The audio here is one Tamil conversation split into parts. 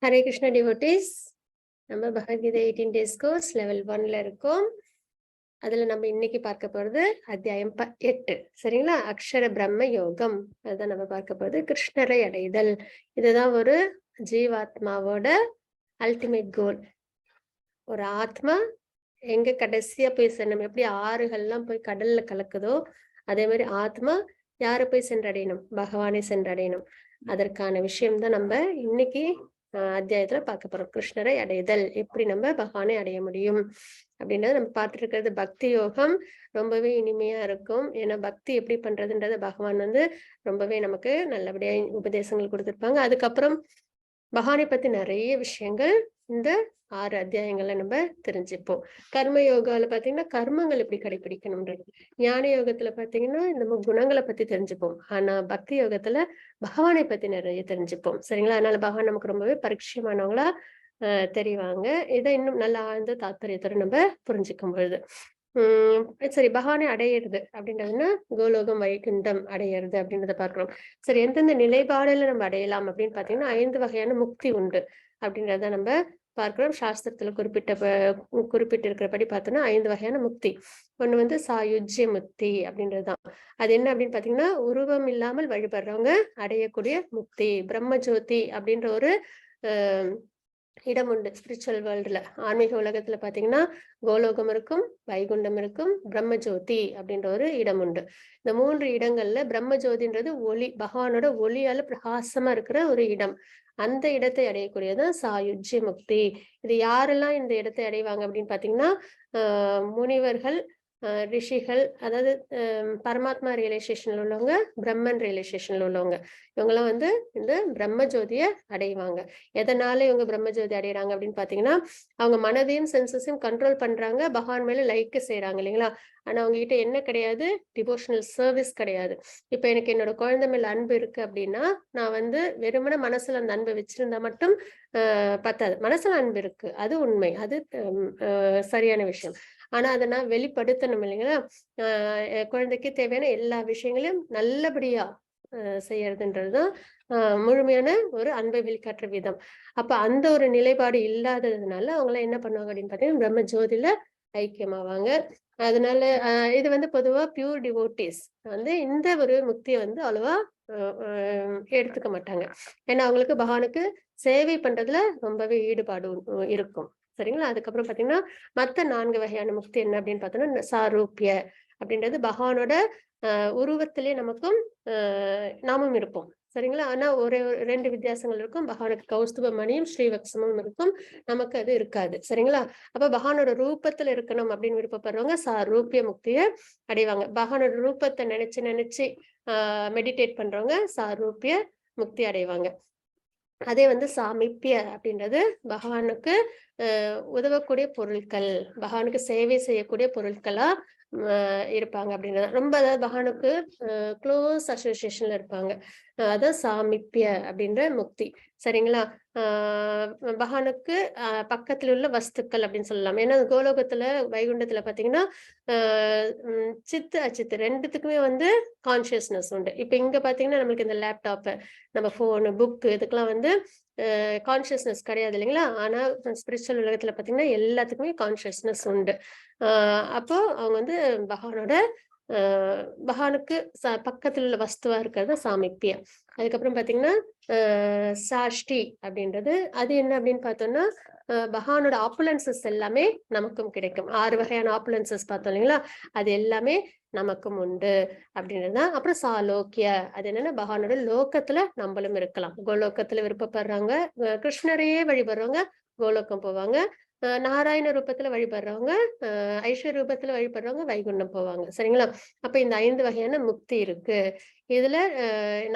ஹரே கிருஷ்ண டிவோட்டிஸ். நம்ம பகவத்கீதை 18 days கோர்ஸ் லெவல் 1ல இருக்கோம். அதுல நம்ம இன்னைக்கு பார்க்க போறது அத்தியாயம் 8. சரிங்களா? அக்ஷர பிரம்ம யோகம். அதுதான் நம்ம பார்க்க போறது. கிருஷ்ணரை அடைதல். இதுதான் ஒரு ஜீவாத்மாவோட அல்டிமேட் கோல். ஒரு ஆத்மா எங்க கடைசியா போய் நம்ம எப்படி ஆறுகள்லாம் போய் கடல்ல கலக்குதோ அதே மாதிரி ஆத்மா யாரை போய் சென்றடையணும்? பகவானை சென்றடையணும். அதற்கான விஷயம்தான் நம்ம இன்னைக்கு அத்தியாயத்துல பார்க்க போறோம். கிருஷ்ணரை அடைதல், எப்படி நம்ம பகவானை அடைய முடியும் அப்படின்றத நம்ம பார்த்துட்டு இருக்கிறது. பக்தி யோகம் ரொம்பவே இனிமையா இருக்கும். ஏன்னா பக்தி எப்படி பண்றதுன்றது பகவான் ரொம்பவே நமக்கு நல்லபடியா உபதேசங்கள் கொடுத்திருப்பாங்க. அதுக்கப்புறம் பகவானை பத்தி நிறைய விஷயங்கள் இந்த 6 அத்தியாயங்கள்ல நம்ம தெரிஞ்சுப்போம். கர்ம யோகால பாத்தீங்கன்னா கர்மங்கள் எப்படி கடைபிடிக்கணும்ன்றது, ஞான யோகத்துல பாத்தீங்கன்னா இந்த குணங்களை பத்தி தெரிஞ்சுப்போம். ஆனா பக்தி யோகத்துல பகவானை பத்தி நிறைய தெரிஞ்சுப்போம். சரிங்களா? அதனால பகவான் நமக்கு ரொம்பவே பரிட்சயமானவங்களா தெரிவாங்க. இதை இன்னும் நல்ல ஆழ்ந்த தாத்பரியத்தோட நம்ம புரிஞ்சுக்கும் பொழுது சரி, பகவானை அடையிறது அப்படின்றதுன்னா கோலோகம் வைகுண்டம் அடையிறது அப்படின்றத பார்க்கிறோம். சரி, எந்தெந்த நிலைப்பாடுல நம்ம அடையலாம் அப்படின்னு பாத்தீங்கன்னா 5 வகையான முக்தி உண்டு அப்படின்றத நம்ம பார்க்கிறோம். சாஸ்திரத்துல குறிப்பிட்டு இருக்கிறபடி பார்த்தோம்னா 5 வகையான முக்தி. ஒண்ணு சாயுஜ்ய முக்தி அப்படின்றதுதான். அது என்ன அப்படின்னு பாத்தீங்கன்னா உருவம் இல்லாமல் வழிபடுறவங்க அடையக்கூடிய முக்தி. பிரம்ம ஜோதி அப்படின்ற ஒரு இடம் உண்டு ஸ்பிரிச்சுவல் வேர்ல்டுல. ஆன்மீக உலகத்துல பாத்தீங்கன்னா கோலோகம் இருக்கும், வைகுண்டம் இருக்கும், பிரம்ம ஜோதி அப்படின்ற ஒரு இடம் உண்டு. இந்த 3 இடங்கள்ல பிரம்ம ஜோதின்றது ஒளி, பகவானோட ஒளியால பிரகாசமா இருக்கிற ஒரு இடம். அந்த இடத்தை அடையக்கூடியதான் சாயுஜ்ய முக்தி. இது யாரெல்லாம் இந்த இடத்தை அடைவாங்க அப்படின்னு பாத்தீங்கன்னா முனிவர்கள், ரிஷிகள், அதாவது பரமாத்மா ரியலைசேஷன்ல உள்ளவங்க, பிரம்மன் ரியலைசேஷன்ல உள்ளவங்க, இவங்கெல்லாம் இந்த பிரம்ம ஜோதியை அடைவாங்க. எதனால இவங்க பிரம்ம ஜோதி அடைகிறாங்க அப்படின்னு பாத்தீங்கன்னா அவங்க மனதையும் சென்சஸையும் கண்ட்ரோல் பண்றாங்க, பகவான் மேல லைக் செய்யறாங்க இல்லைங்களா? ஆனா அவங்க கிட்ட என்ன கிடையாது? டிவோஷனல் சர்வீஸ் கிடையாது. இப்ப எனக்கு என்னோட குழந்தை மேல அன்பு இருக்கு அப்படின்னா நான் வெறுமனே மனசுல அந்த அன்பை வச்சிருந்தா மட்டும் பத்தாது. மனசுல அன்பு இருக்கு, அது உண்மை, அது சரியான விஷயம். ஆனா அதை நான் வெளிப்படுத்தணும் இல்லைங்களா? குழந்தைக்கு தேவையான எல்லா விஷயங்களையும் நல்லபடியா செய்யறதுன்றதுதான் முழுமையான ஒரு அன்பை வெளிக்காட்டுற விதம். அப்ப அந்த ஒரு நிலைப்பாடு இல்லாததுனால அவங்கள என்ன பண்ணுவாங்க அப்படின்னு பாத்தீங்கன்னா பிரம்ம ஜோதியில ஐக்கியமாவாங்க. அதனால இது பொதுவா பியூர் டிவோட்டிஸ் இந்த ஒரு முக்தியை அவ்வளவா எடுத்துக்க மாட்டாங்க. ஏன்னா அவங்களுக்கு பகவானுக்கு சேவை பண்றதுல ரொம்பவே ஈடுபாடு இருக்கும். சரிங்களா? அதுக்கப்புறம் பாத்தீங்கன்னா மத்த 4 வகையான முக்தி என்ன அப்படின்னு பார்த்தோம்னா சாரூபிய அப்படின்றது பகவானோட உருவத்திலே நமக்கும் நாமும் இருப்போம். சரிங்களா? ஆனா ஒரு 2 வித்தியாசங்கள் இருக்கும். பகவானுக்கு கௌஸ்துப மணியும் ஸ்ரீவத்சமும் இருக்கும், நமக்கு அது இருக்காது. சரிங்களா? அப்ப பகவானோட ரூபத்துல இருக்கணும் அப்படின்னு விருப்பப்படுறவங்க சாரூபிய முக்திய அடைவாங்க. பகவானோட ரூபத்தை நினைச்சு மெடிடேட் பண்றவங்க சாரூபிய முக்தி அடைவாங்க. அதே சாமிப்பிய அப்படின்றது பகவானுக்கு உதவக்கூடிய பொருட்கள், பகவானுக்கு சேவை செய்யக்கூடிய பொருட்களா இருப்பாங்க அப்படின்றது. ரொம்ப அதாவது பகவானுக்கு க்ளோஸ் அசோசியேஷன்ல இருப்பாங்க. அதான் சாமிப்பிய அப்படின்ற முக்தி. சரிங்களா? பகவானுக்கு பக்கத்துல உள்ள வஸ்துக்கள் அப்படின்னு சொல்லலாம். ஏன்னா கோலோகத்துல வைகுண்டத்துல பாத்தீங்கன்னா சித்து அச்சித்து ரெண்டுத்துக்குமே கான்சியஸ்னஸ் உண்டு. இப்ப இங்க பாத்தீங்கன்னா நம்மளுக்கு இந்த லேப்டாப், நம்ம போனு, புக்கு இதுக்கெல்லாம் கான்சியஸ்னஸ் கிடையாது இல்லைங்களா? ஆனா ஸ்பிரிச்சுவல் உலகத்துல பாத்தீங்கன்னா எல்லாத்துக்குமே கான்சியஸ்னஸ் உண்டு. அப்போ அவங்க பகவானுக்கு பக்கத்துல உள்ள வஸ்துவா இருக்கிறது சாமிப்பியம். அதுக்கப்புறம் பாத்தீங்கன்னா சாஷ்டி அப்படின்றது அது என்ன அப்படின்னு பார்த்தோம்னா பகவானோட ஆப்புலன்சஸ் எல்லாமே நமக்கும் கிடைக்கும். 6 வகையான ஆப்புலன்சஸ் பார்த்தோம் இல்லைங்களா? அது எல்லாமே நமக்கும் உண்டு அப்படின்றதுதான். அப்புறம் சாலோக்கிய அது என்னன்னா பகவானோட லோக்கத்துல நம்மளும் இருக்கலாம். கோலோக்கத்துல விருப்பப்படுறாங்க, கிருஷ்ணரையே வழிபடுறவங்க கோலோக்கம் போவாங்க. நாராயண ரூபத்துல வழிபடுறவங்க, ஐஸ்வர்ய ரூபத்துல வழிபடுறவங்க வைகுண்டம் போவாங்க. சரிங்களா? அப்ப இந்த 5 வகையான முக்தி இருக்கு. இதுல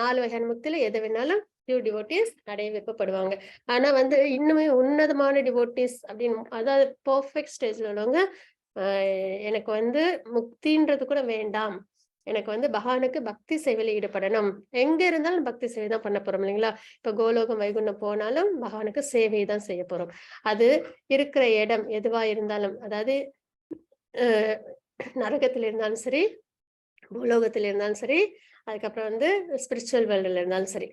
4 வகையான முக்தியில எதை வேணாலும் பியூர் டிவோட்டிஸ் அடைய விருப்பப்படுவாங்க. ஆனா இன்னுமே உன்னதமான டிவோட்டிஸ் அப்படின்னு அதாவது பெர்ஃபெக்ட் ஸ்டேஜ்ல உள்ளவங்க எனக்கு முக்தின்றது கூட வேண்டாம், எனக்கு பகவானுக்கு பக்தி சேவையில ஈடுபடணும். எங்க இருந்தாலும் பக்தி சேவை தான் பண்ண போறோம் இல்லைங்களா? இப்ப கோலோகம் வைகுண்டம் போனாலும் பகவானுக்கு சேவை தான் செய்ய போறோம். அது இருக்கிற இடம் எதுவா இருந்தாலும், அதாவது நரகத்துல இருந்தாலும் சரி, பூலோகத்துல இருந்தாலும் சரி, அதுக்கப்புறம் வந்து ஸ்பிரிச்சுவல் வேர்ல்டுல இருந்தாலும் சரி,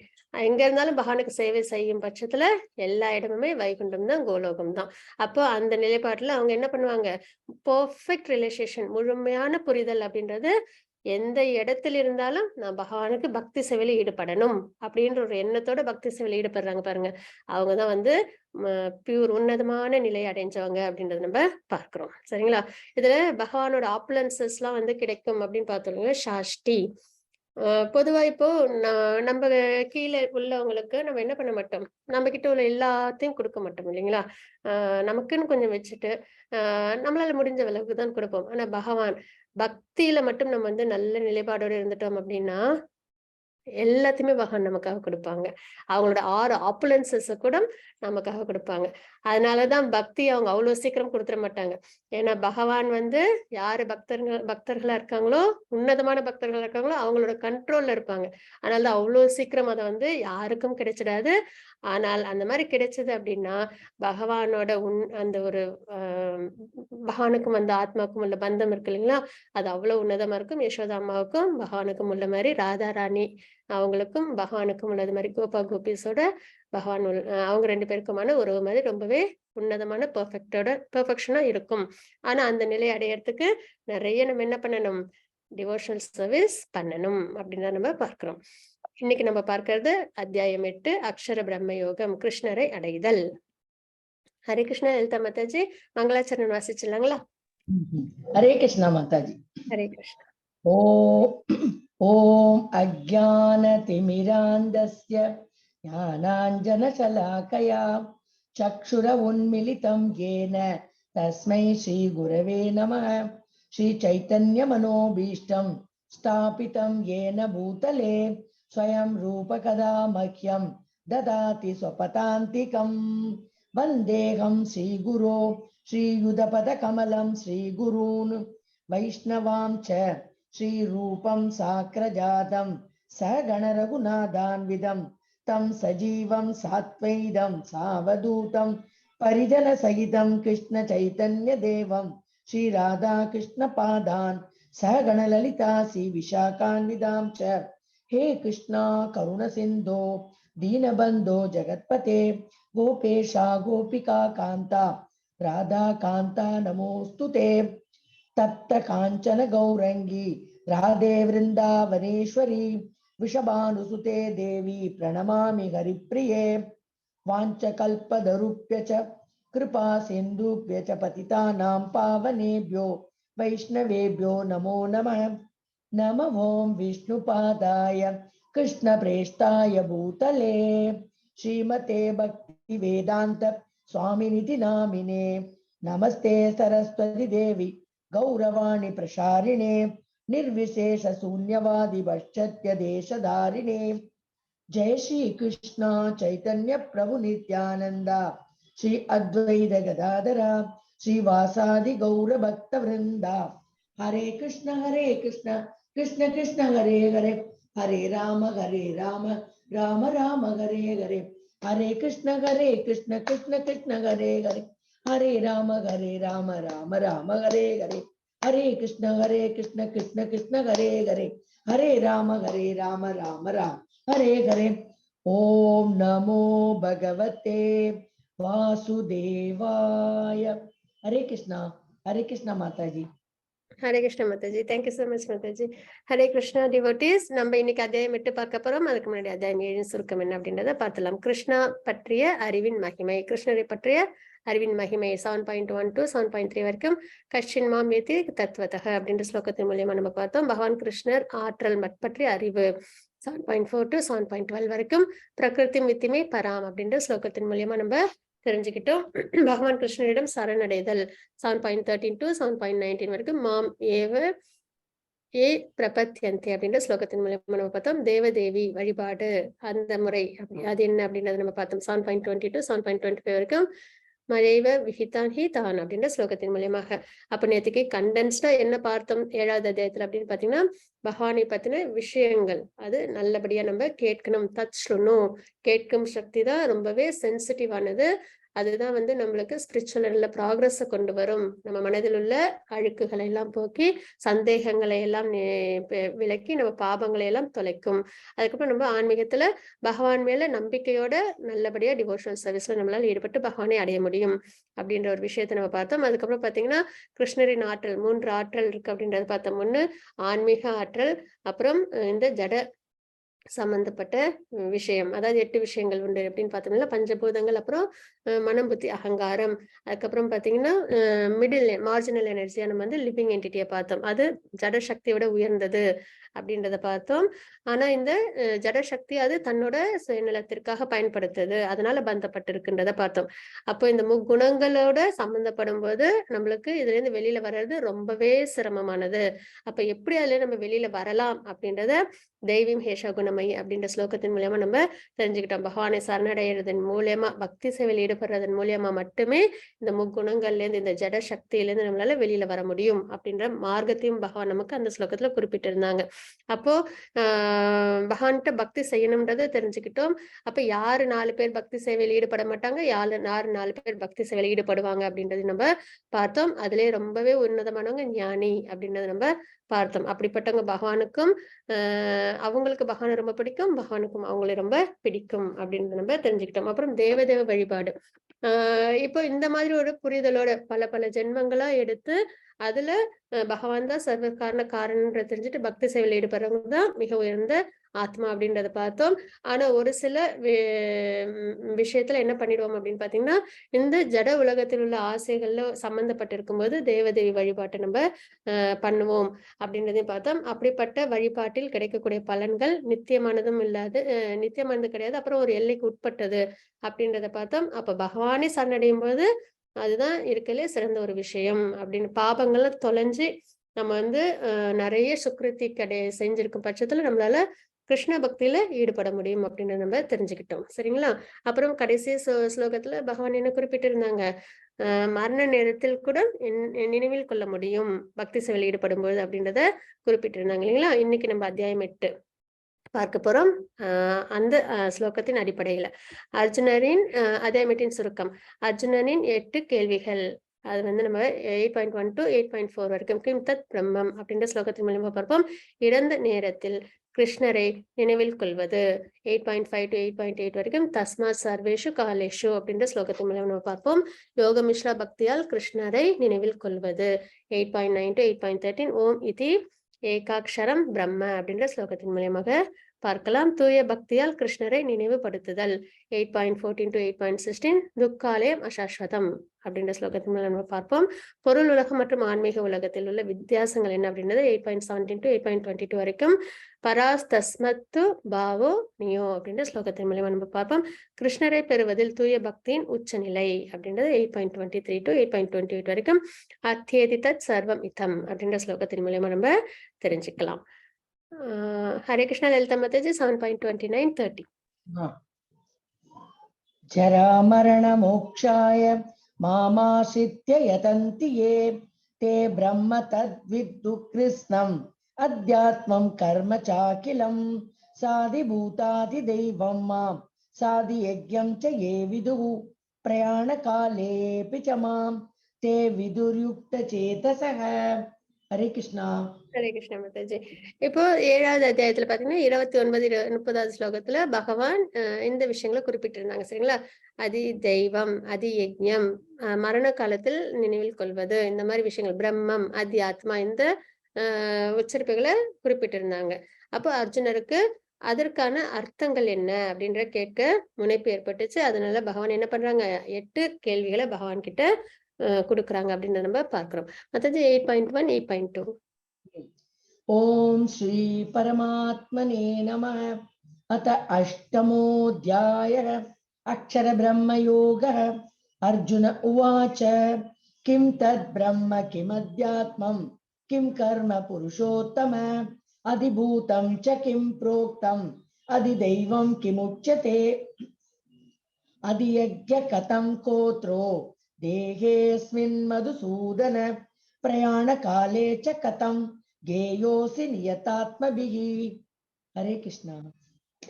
எங்க இருந்தாலும் பகவானுக்கு சேவை செய்யும் பட்சத்துல எல்லா இடமுமே வைகுண்டம் தான், கோலோகம் தான். அப்போ அந்த நிலைப்பாட்டுல அவங்க என்ன பண்ணுவாங்க, பெர்ஃபெக்ட் ரிலேஷன், முழுமையான புரிதல் அப்படின்றது, எந்த இடத்துல இருந்தாலும் நான் பகவானுக்கு பக்தி சேவையில ஈடுபடணும் அப்படின்ற ஒரு எண்ணத்தோட பக்தி சேவையில ஈடுபடுறாங்க பாருங்க, அவங்கதான் வந்து பியூர் உன்னதமான நிலை அடைஞ்சவங்க அப்படின்றத நம்ம பார்க்கிறோம். சரிங்களா? இதுல பகவானோட ஆப்புலன்சஸ் எல்லாம் வந்து கிடைக்கும் அப்படின்னு பார்த்தோம். ஷாஷ்டி பொதுவா இப்போ நம்ம கீழே உள்ளவங்களுக்கு நம்ம என்ன பண்ண மாட்டோம், நம்ம கிட்ட உள்ள எல்லாத்தையும் கொடுக்க மாட்டோம் இல்லைங்களா? நமக்குன்னு கொஞ்சம் வச்சுட்டு நம்மளால முடிஞ்ச அளவுக்கு தான் கொடுப்போம். ஆனா பகவான் பக்தியில மட்டும் நம்ம வந்து நல்ல நிலைப்பாடோட இருந்துட்டோம் அப்படின்னா எல்லாத்தையுமே பகவான் நமக்காக கொடுப்பாங்க. அவங்களோட 6 ஆப்புலன்சஸ கூட நமக்காக கொடுப்பாங்க. அதனாலதான் பக்தி அவங்க அவ்வளவு சீக்கிரம் கொடுத்துட மாட்டாங்க. ஏன்னா பகவான் வந்து யாரு பக்தர்களா இருக்காங்களோ, உன்னதமான பக்தர்களா இருக்காங்களோ அவங்களோட கண்ட்ரோல்ல இருப்பாங்க. அதனாலதான் அவ்வளவு சீக்கிரம் அதை வந்து யாருக்கும் கிடைச்சிடாது. ஆனால் அந்த மாதிரி கிடைச்சது அப்படின்னா பகவானோட அந்த ஒரு பகவானுக்கும் அந்த ஆத்மாக்கும் உள்ள பந்தம் இருக்கு இல்லைங்களா, அது அவ்வளவு உன்னதமா இருக்கும். யசோதா அம்மாவுக்கும் பகவானுக்கும் உள்ள மாதிரி, ராதா ராணி அவங்களுக்கும் பகவானுக்கும் உள்ளது மாதிரி, கோபா கோபிஸோட பகவான் அவங்க 2 பேருக்குமான உறவு மாதிரி ரொம்பவே உன்னதமான பெர்ஃபெக்ஷனா இருக்கும். ஆனா அந்த நிலை அடையறதுக்கு நிறைய நம்ம என்ன பண்ணணும், டிவோஷனல் சர்வீஸ் பண்ணணும் அப்படின்னு நம்ம பார்க்கிறோம். இன்னைக்கு நம்ம பார்க்கிறது அத்தியாயம் 8, அக்ஷர பிரம்ம யோகம், கிருஷ்ணரை அடைதல். ஹரே கிருஷ்ணா. லலிதா மாதாஜி மங்களாச்சரணம் வாசிச்சிடலாங்களா? ஹரே கிருஷ்ணா மாதாஜி. ஹரே கிருஷ்ணா. ஓம் அஜ்ஞானதிமிராந்தஸ்ய ஞானாஞ்சனசலாகயா சக்ஷுர உன்மிலிதம் ஏன தஸ்மை ஸ்ரீ குரவே நமः. ஸ்ரீ சைத்தன்ய மனோபீஷ்டம் ஸ்தாபிதம் ஏன பூதலே ஸ்வயம் ரூபகதா மஹ்யம் ததாதி ஸ்வபதாந்திகம். வந்தேகம் ஸ்ரீ குரோ ஸ்ரீயுதபத கமலம் ஸ்ரீ குரூன் வைஷ்ணவாம் ச ஸ்ரீ ரூபம் சாக்ரஜாதம் சகண ரகுநாதான்விதம் தம் சஜீவம் சாத்வைதம் சாவதூதம் பரிஜன சகிதம் கிருஷ்ண சைதன்ய தேவம் ஸ்ரீ ராதா கிருஷ்ண பாதான் சகண லலிதா ஸ்ரீ விஷாகான்விதாம் ச. ஹே கிருஷ்ணா கருண சிந்தோ दीनबंधो जगत्पते गोपेशा गोपिका कांता राधा कांता नमोस्तुते. तप्त कांचन गौरंगी राधे वृंदावनेश्वरी विषभानुसुते देवी प्रणमामि हरिप्रिये. वाञ्छकल्पतरुभ्य च कृपा सिन्धुभ्य च पतितानां पावनेभ्यो वैष्णवेभ्यो नमो नमः. नमः ओं विष्णुपादाय कृष्ण प्रेष्ठाय भूतले श्रीमते भक्ति वेदांत स्वामिनिति नामिने. नमस्ते सरस्वती देवी गौरवाणी प्रसारिणे निर्विशेष शून्यवादी पश्चात्य देशधारिणे. जय श्री कृष्ण चैतन्य प्रभु नित्यानंद श्री अद्वैत गदाधर श्रीवासादि गौर भक्त वृंदा. हरे कृष्ण कृष्ण कृष्ण हरे हरे हरे राम राम राम हरे हरे. हरे कृष्ण कृष्ण कृष्ण हरे हरे हरे राम राम राम हरे हरे. हरे कृष्ण कृष्ण कृष्ण हरे हरे हरे राम राम राम हरे हरे. ओम नमो भगवते वासुदेवाय. हरे कृष्णा माताजी. Hare Krishna Mataji. Thank you so much Mataji. Hare Krishna devotees. நம்ம இன்னைக்கு அத்தியாயம் 8 பார்க்க போறோம். அதுக்கு முன்னாடி அத்தியாயம் 7 சுருக்கம் என்ன அப்படின்றத பார்த்தலாம். கிருஷ்ணா பற்றிய அறிவின் மகிமை, கிருஷ்ணரை பற்றிய அறிவின் மகிமை 7.1 to 7.3 வரைக்கும் கஷ்டின் மாம் வேதி தத்வதக அப்படின்ற ஸ்லோகத்தின் மூலியமா நம்ம பார்த்தோம். பகவான் கிருஷ்ணர் ஆற்றல் பற்றிய அறிவு 7.4 to 7.12 வரைக்கும் பிரகிருதி மித்திமை பராம் அப்படின்ற ஸ்லோகத்தின் மூலியமா நம்ம தெரிஞ்சுக்கிட்டோம். பகவான் கிருஷ்ணரிடம் சரணடைதல் 7.13 to 7.19 வரைக்கும் மாம் ஏவ ஏ பிரபத்யந்தி அப்படின்ற ஸ்லோகத்தின் மூலமா நம்ம பார்த்தோம். தேவதேவி வழிபாடு அந்த முறை அது என்ன அப்படின்றத நம்ம பார்த்தோம். 7.20 to 7.25 வரைக்கும் மறைவ விஹிதான் ஹி தான் அப்படின்ற ஸ்லோகத்தின் மூலியமாக. அப்ப நேற்றுக்கு கண்டென்ஸ்டா என்ன பார்த்தோம் 7வது அத்தியாயத்துல அப்படின்னு பாத்தீங்கன்னா, பகவானை பத்தின விஷயங்கள் அது நல்லபடியா நம்ம கேட்கணும். கேட்கும் சக்தி தான் ரொம்பவே சென்சிட்டிவானது. அதுதான் வந்து நம்மளுக்கு ஸ்பிரிச்சுவல் ப்ராக்ரஸ கொண்டு வரும். நம்ம மனதில் உள்ள அழுக்குகளை எல்லாம் போக்கி, சந்தேகங்களை எல்லாம் விலக்கி, நம்ம பாபங்களை எல்லாம் தொலைக்கும். அதுக்கப்புறம் நம்ம ஆன்மீகத்துல பகவான் மேல நம்பிக்கையோட நல்லபடியா டிவோஷனல் சர்வீஸ்ல நம்மளால ஈடுபட்டு பகவானை அடைய முடியும் அப்படின்ற ஒரு விஷயத்த நம்ம பார்த்தோம். அதுக்கப்புறம் பாத்தீங்கன்னா கிருஷ்ணரின் ஆற்றல் 3 ஆற்றல் இருக்கு அப்படின்றத பார்த்தோம். ஒண்ணு ஆன்மீக ஆற்றல், அப்புறம் இந்த ஜட சம்பந்தப்பட்ட விஷயம், அதாவது 8 விஷயங்கள் உண்டு அப்படின்னு பார்த்தோம்னா பஞ்சபூதங்கள், அப்புறம் மனம், புத்தி, அகங்காரம். அதுக்கப்புறம் பாத்தீங்கன்னா மிடில் மார்ஜினல் எனர்ஜியா நம்ம வந்து லிவிங் என்டிட்டியை பார்த்தோம். அது ஜட சக்தியோட உயர்ந்தது அப்படின்றத பார்த்தோம். ஆனா இந்த ஜட சக்தி அது தன்னோட சுயநலத்திற்காக பயன்படுத்துது, அதனால பந்தப்பட்டிருக்குன்றத பார்த்தோம். அப்போ இந்த முக்குணங்களோட சம்பந்தப்படும் போது நம்மளுக்கு இதுல இருந்து வெளியில வர்றது ரொம்பவே சிரமமானது. அப்ப எப்படி அதுல நம்ம வெளியில வரலாம் அப்படின்றத தெய்வீம் ஹேஷா குணமயி அப்படின்ற ஸ்லோகத்தின் மூலியமா நம்ம தெரிஞ்சுக்கிட்டோம். பகவானை சரணடைகிறதன் மூலியமா, பக்தி சேவையில் ஈடுபடுறதன் மூலியமா மட்டுமே இந்த முக்குணங்கள்ல இருந்து, இந்த ஜட சக்தியில இருந்து நம்மளால வெளியில வர முடியும் அப்படின்ற மார்க்கத்தையும் பகவான் நமக்கு அந்த ஸ்லோகத்துல குறிப்பிட்டிருந்தாங்க. அப்போ பகவான்கிட்ட பக்தி செய்யணும்ன்றதை தெரிஞ்சுக்கிட்டோம். அப்ப யாரு 4 பேர் பக்தி சேவையில் ஈடுபட மாட்டாங்க, யாரு 4 பேர் பக்தி சேவையில் ஈடுபடுவாங்க அப்படின்றது நம்ம பார்த்தோம். அதுலயே ரொம்பவே உன்னதமானவங்க ஞானி அப்படின்றத நம்ம பார்த்தோம். அப்படிப்பட்டவங்க பகவானுக்கும் அவங்களுக்கு பகவானை ரொம்ப பிடிக்கும், பகவானுக்கும் அவங்களை ரொம்ப பிடிக்கும் அப்படின்னு நம்ம தெரிஞ்சுக்கிட்டோம். அப்புறம் தேவதேவ வழிபாடு. இப்போ இந்த மாதிரி ஒரு புரிதலோட பல ஜென்மங்களா எடுத்து அதுல பகவான் தான் சர்வ காரணன்ற தெரிஞ்சுட்டு பக்தி சேவையில் ஈடுபடுறவங்க தான் மிக உயர்ந்த ஆத்மா அப்படின்றத பார்த்தோம். ஆனா ஒரு சில விஷயத்துல என்ன பண்ணிடுவோம் அப்படின்னு பாத்தீங்கன்னா, இந்த ஜட உலகத்தில் உள்ள ஆசைகள்ல சம்பந்தப்பட்டிருக்கும் போது தேவதேவி வழிபாட்டை நம்ம பண்ணுவோம் அப்படின்றதையும் பார்த்தோம். அப்படிப்பட்ட வழிபாட்டில் கிடைக்கக்கூடிய பலன்கள் நித்தியமானதும் இல்லாது, நித்தியமானது கிடையாது, அப்புறம் ஒரு எல்லைக்கு உட்பட்டது அப்படின்றத பார்த்தோம். அப்ப பகவானை சரணடையும் போது அதுதான் இருக்கலே சிறந்த ஒரு விஷயம் அப்படின்னு பாபங்கள்லாம் தொலைஞ்சு நம்ம வந்து நிறைய சுக்ருதி செஞ்சிருக்கும் பட்சத்துல நம்மளால கிருஷ்ண பக்தியில ஈடுபட முடியும் அப்படின்னு நம்ம தெரிஞ்சுக்கிட்டோம். சரிங்களா? அப்புறம் கடைசி ஸ்லோகத்துல பகவான் என்ன குறிப்பிட்டிருந்தாங்க, மரண நேரத்தில் கூட நினைவில் கொள்ள முடியும் பக்தி சேவையில் ஈடுபடும் போது அப்படின்றத குறிப்பிட்டிருந்தாங்க இல்லைங்களா? இன்னைக்கு நம்ம அத்தியாயம் 8 பார்க்க போறோம். அந்த ஸ்லோகத்தின் அடிப்படையில அர்ஜுனரின் அத்தியாயத்தின் சுருக்கம். அர்ஜுனனின் 8 கேள்விகள். அது வந்து நம்ம 8.1 to 8.4 வரைக்கும் கிம் தத் பிரம்மம் அப்படின்ற ஸ்லோகத்தின் மூலமா பார்ப்போம். இறந்த நேரத்தில் கிருஷ்ணரை நினைவில் கொள்வது. 8.5 to 8.8 வரைக்கும் தஸ்மாத் சர்வேஷு காலேஷு அப்படின்ற ஸ்லோகத்தின் மூலம் நம்ம பார்ப்போம். யோக மிஸ்ரா பக்தியால் கிருஷ்ணரை நினைவில் கொள்வது. 8.9 to 8.13 ஓம் இதி ஏகாக்ஷரம் பிரம்ம அப்படின்ற ஸ்லோகத்தின் மூலமாக பார்க்கலாம். தூய பக்தியால் கிருஷ்ணரை நினைவுபடுத்துதல். 8.14 to 8.16 துக்காலயம் அசாஸ்வதம் அப்படின்ற ஸ்லோகத்தின் மூலம் நம்ம பார்ப்போம். பொருள் உலகம் மற்றும் ஆன்மீக உலகத்தில் உள்ள வித்தியாசங்கள் என்ன அப்படின்றது 8.17 to 8.22 வரைக்கும் பராஸ் தஸ்மத்து பாவோ நியோ அப்படின்ற ஸ்லோகத்தின் மூலமா நம்ம பார்ப்போம். கிருஷ்ணரை பெறுவதில் தூய பக்தியின் உச்சநிலை அப்படின்றது 8.23 to 8.28 வரைக்கும் அத்தியதிதத் சர்வம் இதம் அப்படின்ற ஸ்லோகத்தின் மூலமா நம்ம தெரிஞ்சுக்கலாம். ஹரே கிருஷ்ணா லலிதா மாதாஜி 7.29 30. ஜரா மரண மோக்ஷாய மாமாசித்ய யதந்தி யே தே பிரம்ம தத்வித்து கிருஷ்ணம் அத்யாத்மம் கர்ம சாக்கிலம் சாதி பூதாதி தெய்வம் மாம் சாதி யஜ்ஞம் ச யே விதுஹு பிரயாண காலேபி ச மாம் தே விதுர்யுக்த சேதசஹ. ஹரே கிருஷ்ணா. ஹரே கிருஷ்ணா மாதாஜி. இப்போ 7வது அத்தியாயத்துல பாத்தீங்கன்னா 29 30வது ஸ்லோகத்துல பகவான் இந்த விஷயங்களை குறிப்பிட்டிருந்தாங்க. சரிங்களா? அதி தெய்வம், அதி யஜ்ஞம், மரண காலத்தில் நினைவில் கொள்வது, இந்த மாதிரி விஷயங்கள், பிரம்மம், அதி ஆத்மா, இந்த உச்சரிப்புகளை குறிப்பிட்டிருந்தாங்க. அப்போ அர்ஜுனருக்கு அதற்கான அர்த்தங்கள் என்ன அப்படின்ற கேட்க முனைப்பு ஏற்பட்டுச்சு. அதனால பகவான் என்ன பண்றாங்க, 8 கேள்விகளை பகவான் கிட்ட கொடுக்குறாங்க அப்படின்னு நம்ம பார்க்கிறோம். மத்தது 8.1 8.2. ஓம் ஸ்ரீ பரமாத்மனே நமः. அத அஷ்டமோऽध्यायः அக்ஷர பிரம்ம யோகः. அர்ஜுன உவாச்ச கிம் தத் பிரம்ம கிமத்யாத்மம் கிம் கர்ம புருஷோத்தம அதிபூதம் ச கிம் ப்ரோக்தம் அதிதெய்வம் கிமுச்யதே அதியஜ்ஞ கதம் கோத்ரோ தேகேஸ்மின் மதுசூதன பிரயாண காலே ச கதம் கேயோசி நியதாத்மபிஹி. ஹரே கிருஷ்ணா.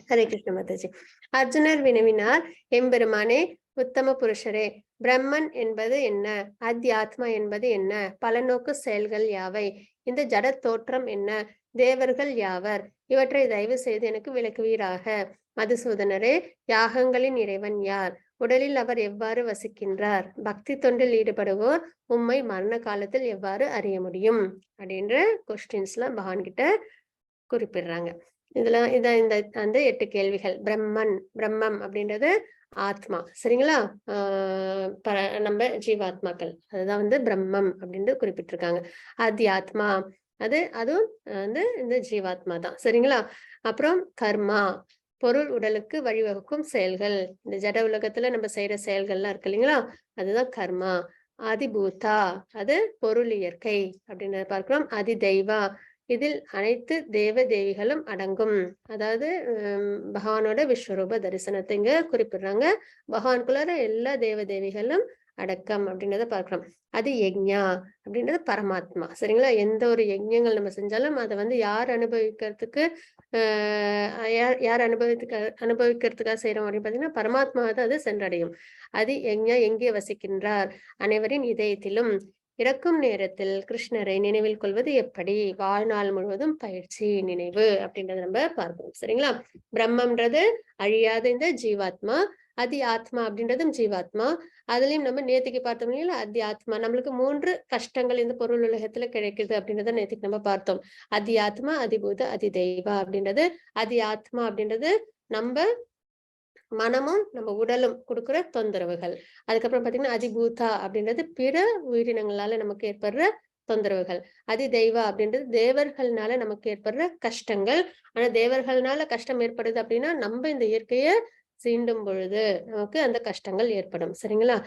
ஹரே கிருஷ்ண மாதாஜி. அர்ஜுனர் வினவினார், எம்பெருமானே, உத்தம புருஷரே, பிரம்மன் என்பது என்ன, அத்தியாத்மா என்பது என்ன, பலநோக்கு செயல்கள் யாவை, இந்த ஜட தோற்றம் என்ன, தேவர்கள் யாவர், இவற்றை தயவு செய்து எனக்கு விளக்குவீராக. மதுசூதனரே, யாகங்களின் இறைவன் யார், உடலில் அவர் எவ்வாறு வசிக்கின்றார், பக்தி தொண்டில் ஈடுபடுவோர் உம்மை மரண காலத்தில் எவ்வாறு அறிய முடியும் அப்படின்ற கொஸ்டின்ஸ்லாம் பகவான் கிட்ட குறிப்பிடுறாங்க. இதெல்லாம் இதான் இந்த அந்த 8 கேள்விகள். பிரம்மம் அப்படின்றது ஆத்மா, சரிங்களா? நம்ம ஜீவாத்மாக்கள், அதுதான் வந்து பிரம்மம் அப்படின்றது குறிப்பிட்டிருக்காங்க. ஆத்மா அதுவும் வந்து இந்த ஜீவாத்மா தான், சரிங்களா? அப்புறம் கர்மா, பொருள் உடலுக்கு வழிவகுக்கும் செயல்கள், இந்த ஜட உலகத்துல நம்ம செய்யற செயல்கள்லாம் இருக்கு இல்லைங்களா, அதுதான் கர்மா. ஆதிபூதா, அது பொருள் இயற்கை அப்படின்றத பார்க்கிறோம். ஆதி தெய்வா, இதில் அனைத்து தேவ தேவிகளும் அடங்கும். அதாவது பகவானோட விஸ்வரூப தரிசனத்தை இங்க குறிப்பிடுறாங்க. பகவானுக்குள்ளார எல்லா தேவ தேவிகளும் அடக்கம் அப்படின்றத பார்க்கிறோம். அது யக்ஞா அப்படின்றது பரமாத்மா, சரிங்களா? எந்த ஒரு யஜ்ஞங்கள் நம்ம செஞ்சாலும் அதை வந்து யார் அனுபவிக்கிறதுக்கு யார் அனுபவிக்கிறதுக்காக செய்யறோம் அப்படின்னு பாத்தீங்கன்னா பரமாத்மா தான் அது சென்றடையும். அது யக்ஞா எங்கே வசிக்கின்றார், அனைவரின் இதயத்திலும். இறக்கும் நேரத்தில் கிருஷ்ணரை நினைவில் கொள்வது எப்படி, வாழ்நாள் முழுவதும் பயிற்சி நினைவு அப்படின்றத நம்ம பார்ப்போம், சரிங்களா? பிரம்மம்ன்றது அழியாத இந்த ஜீவாத்மா, அதி ஆத்மா அப்படின்றதும் ஜீவாத்மா. அதுலயும் நம்ம நேத்திக்கு பார்த்தோம் இல்லையா, அதி ஆத்மா நம்மளுக்கு 3 கஷ்டங்கள் இந்த பொருள் உலகத்துல கிடைக்குது அப்படின்றத நேத்திக்கு நம்ம பார்த்தோம். அதி ஆத்மா, அதிபூத, அதி தெய்வா அப்படின்றது. அதி ஆத்மா அப்படின்றது நம்ம மனமும் நம்ம உடலும் கொடுக்குற தொந்தரவுகள். அதுக்கப்புறம் பாத்தீங்கன்னா அதிபூதா அப்படின்றது பிற உயிரினங்களால நமக்கு ஏற்படுற தொந்தரவுகள். அதி தெய்வா அப்படின்றது தேவர்கள்னால நமக்கு ஏற்படுற கஷ்டங்கள். ஆனா தேவர்கள்னால கஷ்டம் ஏற்படுது அப்படின்னா நம்ம இந்த இயற்கைய சீண்டும் பொழுது நமக்கு அந்த கஷ்டங்கள் ஏற்படும், சரிங்களா?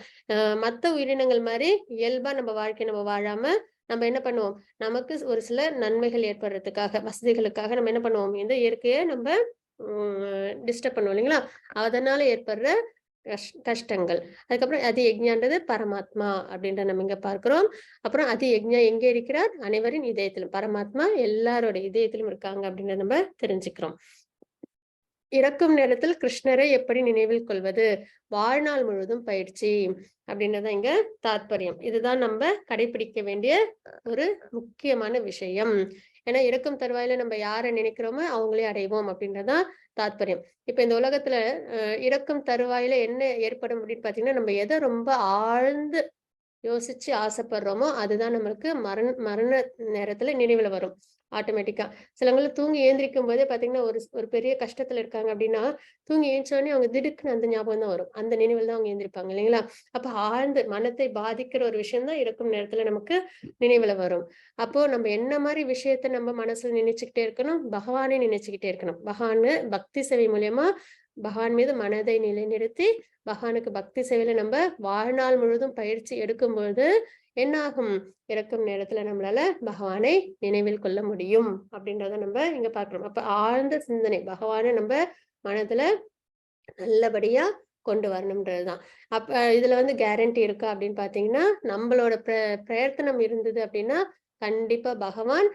மத்த உயிரினங்கள் மாதிரி இயல்பா நம்ம வாழ்க்கை நம்ம வாழாம நம்ம என்ன பண்ணுவோம், நமக்கு ஒரு சில நன்மைகள் ஏற்படுறதுக்காக, வசதிகளுக்காக நம்ம என்ன பண்ணுவோம், இந்த இயற்கையை நம்ம டிஸ்டர்ப் பண்ணுவோம் இல்லைங்களா, அதனால ஏற்படுற கஷ்டங்கள். அதுக்கப்புறம் அதி யக்ஞான்றது பரமாத்மா அப்படின்ற நம்ம இங்க பார்க்கிறோம். அப்புறம் அதி யக்ஞா எங்க இருக்கிறார், அனைவரின் இதயத்திலும். பரமாத்மா எல்லாரோட இதயத்திலும் இருக்காங்க அப்படின்றத நம்ம தெரிஞ்சுக்கிறோம். இறக்கும் நேரத்தில் கிருஷ்ணரை எப்படி நினைவில் கொள்வது, வாழ்நாள் முழுவதும் பயிற்சி அப்படின்றதான் இங்க தாத்பரியம். இதுதான் நம்ம கடைபிடிக்க வேண்டிய ஒரு முக்கியமான விஷயம். ஏன்னா இறக்கும் தருவாயில நம்ம யாரை நினைக்கிறோமோ அவங்களே அடைவோம் அப்படின்றதான் தாத்பரியம். இப்ப இந்த உலகத்துல இறக்கும் தருவாயில என்ன ஏற்படும் அப்படின்னு பாத்தீங்கன்னா, நம்ம எதை ரொம்ப ஆழ்ந்து யோசிச்சு ஆசைப்படுறோமோ அதுதான் நம்மளுக்கு மரண நேரத்துல நினைவுல வரும் ஆட்டோமேட்டிக்கா. சிலவங்களும் தூங்கி ஏந்திரிக்கும் போதே பாத்தீங்கன்னா ஒரு பெரிய கஷ்டத்துல இருக்காங்க அப்படின்னா தூங்கி ஏஞ்சோடனே அவங்க திடுக்குன்னு அந்த ஞாபகம் தான் வரும், அந்த நினைவில் தான் அவங்க ஏந்திரிப்பாங்க இல்லைங்களா? அப்ப ஆழ்ந்து மனத்தை பாதிக்கிற ஒரு விஷயம் தான் இறக்கும் நேரத்துல நமக்கு நினைவுல வரும். அப்போ நம்ம என்ன மாதிரி விஷயத்த நம்ம மனசுல நினைச்சுக்கிட்டே இருக்கணும், பகவானே நினைச்சுக்கிட்டே இருக்கணும். பகவானு பக்தி சேவை மூலியமா பகவான் மீது மனதை நிலைநிறுத்தி பகவானுக்கு பக்தி சேவையில நம்ம வாழ்நாள் முழுவதும் பயிற்சி எடுக்கும்போது என்ன ஆகும், இறக்கும் நேரத்துல நம்மளால பகவானை நினைவில் கொள்ள முடியும் அப்படின்றத நம்ம இங்க பாக்குறோம். அப்ப ஆழ்ந்த சிந்தனை பகவானை நம்ம மனதுல நல்லபடியா கொண்டு வரணும்ன்றதுதான். அப்ப இதுல வந்து கேரண்டி இருக்கா அப்படின்னு பாத்தீங்கன்னா, நம்மளோட பிரயத்தனம் இருந்தது அப்படின்னா கண்டிப்பா பகவான்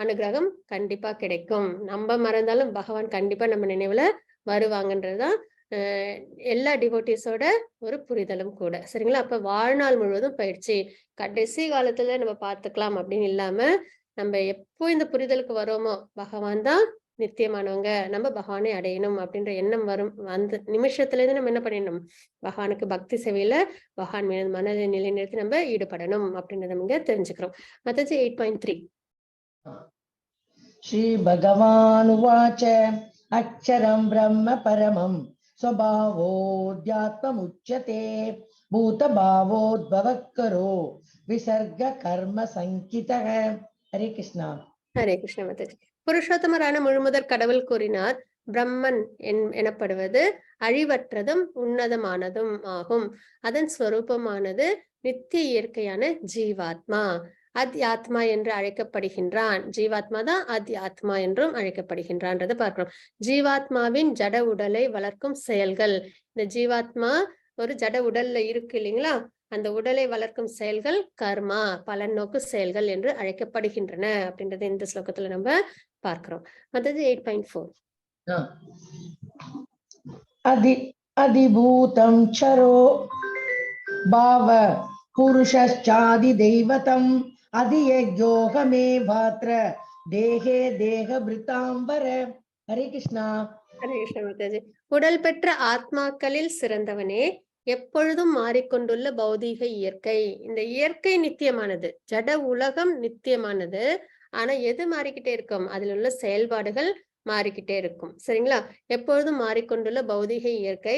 அனுகிரகம் கண்டிப்பா கிடைக்கும். நம்ம மறந்தாலும் பகவான் கண்டிப்பா நம்ம நினைவுல வருவாங்கன்றதுதான் எல்லா டிவோட்டிஸோட ஒரு புரிதலும் கூட, சரிங்களா? அப்ப வாழ்நாள் முழுவதும் பயிற்சி, கடைசி காலத்துல நம்ம பார்த்துக்கலாம் அப்படின்னு இல்லாம நம்ம எப்போ இந்த புரிதலுக்கு வரோமோ பகவான் தான் நித்தியமானவங்க, நம்ம பகவானை அடையணும் அப்படின்ற எண்ணம் வரும் அந்த நிமிஷத்துல இருந்து நம்ம என்ன பண்ணிடணும், பகவானுக்கு பக்தி சேவையில பகவான் மீது மனதை நிலைநிறுத்தி நம்ம ஈடுபடணும் அப்படின்றத நம்ம தெரிஞ்சுக்கிறோம். மத்தது 8.3 ஸ்ரீ பகவான் உவாச்ச அக்ஷரம் பிரம்ம பரமம் स्वभावोऽध्यात्ममुच्यते भूतभावोद्भवकरो विसर्ग कर्म संकितः. हरे कृष्णा. ஹரே கிருஷ்ண மாதாஜி. புருஷோத்தமரான முழுமுதற் கடவுள் கூறினார், பிரம்மன் எனப்படுவது அழிவற்றதும் உன்னதமானதும் ஆகும். அதன் ஸ்வரூபமானது நித்திய இயற்கையான ஜீவாத்மா, அத்யாத்மா என்று அழைக்கப்படுகின்றான். ஜீவாத்மா தான் அத்யாத்மா என்றும் அழைக்கப்படுகின்றான்றதை பார்க்கிறோம். ஜீவாத்மாவின் ஜட உடலை வளர்க்கும் செயல்கள், இந்த ஜீவாத்மா ஒரு ஜட உடல்ல இருக்கு இல்லைங்களா, அந்த உடலை வளர்க்கும் செயல்கள் கர்மா, பலன் நோக்கு செயல்கள் என்று அழைக்கப்படுகின்றன அப்படின்றத இந்த ஸ்லோகத்துல நம்ம பார்க்கிறோம். மற்றது 8.4 அதி அதிபூதம் சரோ பாவ புருஷாதி தெய்வதம் அதியோகமே பாத்ர தேகே தேக பிருத்தாம்பர. ஹரே கிருஷ்ணா. ஹரே கிருஷ்ண மாதாஜி. உடல் பெற்ற ஆத்மாக்களில் சிறந்தவனே, எப்பொழுதும் மாறிக்கொண்டுள்ள பௌதீக இயற்கை. இந்த இயற்கை நித்தியமானது, ஜட உலகம் நித்தியமானது. ஆனா எது மாறிக்கிட்டே இருக்கும்? அதில் உள்ள செயல்பாடுகள் மாறிக்கிட்டே இருக்கும். சரிங்களா? எப்பொழுதும் மாறிக்கொண்டுள்ள பௌதீக இயற்கை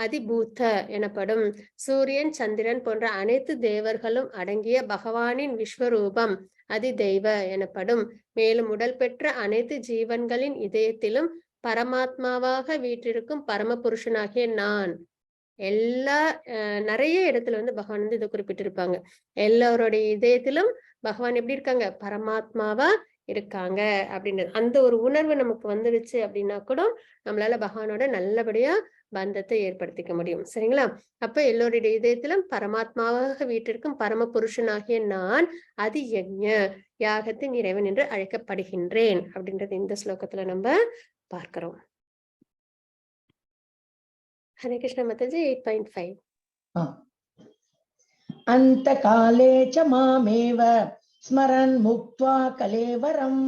அதிபூத்த எனப்படும். சூரியன், சந்திரன் போன்ற அனைத்து தேவர்களும் அடங்கிய பகவானின் விஸ்வரூபம் அதிதெய்வ எனப்படும். மேலும் உடல் பெற்ற அனைத்து ஜீவன்களின் இதயத்திலும் பரமாத்மாவாக வீற்றிருக்கும் பரம புருஷனாகிய நான். நிறைய இடத்துல பகவான் இதை குறிப்பிட்டிருப்பாங்க. எல்லாருடைய இதயத்திலும் பகவான் எப்படி இருக்காங்க? பரமாத்மாவா இருக்காங்க அப்படின்றது. அந்த ஒரு உணர்வு நமக்கு வந்துடுச்சு அப்படின்னா கூட நம்மளால பகவானோட நல்லபடியா பந்தத்தை ஏற்படுத்திக்க முடியும். சரிங்களா? அப்ப எல்லோருடைய இதயத்திலும் பரமாத்மாவாக வீற்றிருக்கும் பரம புருஷனாகிய நான் அதி யஜ்ஞ யாகத்தின் இறைவன் என்று அழைக்கப்படுகின்றேன் அப்படின்றது இந்த ஸ்லோகத்துல நம்ம பார்க்கிறோம். ஹரே கிருஷ்ண மாதாஜி. 8.5 அந்த காலே ச மாமேவ ஸ்மரன் முக்த்வா கலேவரம்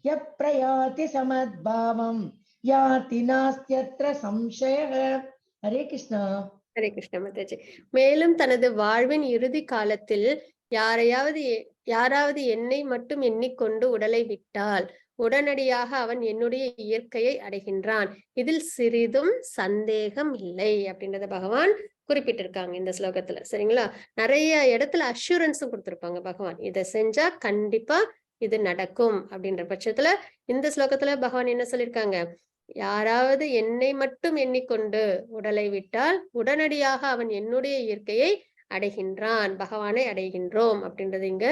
யப்ரயாதி சமத்பாவம் யாதி நாஸ்த்யத்ர சம்சயः. ஹரே கிருஷ்ணா. ஹரே கிருஷ்ண மாதாஜி. மேலும் தனது வாழ்வின் இறுதி காலத்தில் யாராவது என்னை மட்டும் எண்ணிக்கொண்டு உடலை விட்டால் உடனடியாக அவன் என்னுடைய இயற்கையை அடைகின்றான். இதில் சிறிதும் சந்தேகம் இல்லை அப்படின்றத பகவான் குறிப்பிட்டிருக்காங்க இந்த ஸ்லோகத்துல. சரிங்களா? நிறைய இடத்துல அஷூரன்ஸும் கொடுத்திருப்பாங்க பகவான். இதை செஞ்சா கண்டிப்பா இது நடக்கும் அப்படின்ற பட்சத்துல இந்த ஸ்லோகத்துல பகவான் என்ன சொல்லியிருக்காங்க? யாராவது என்னை மட்டும் எண்ணிக்கொண்டு உடலை விட்டால் உடனடியாக அவன் என்னுடைய இயற்கையை அடைகின்றான், பகவானை அடைகின்றோம் அப்படின்றது இங்க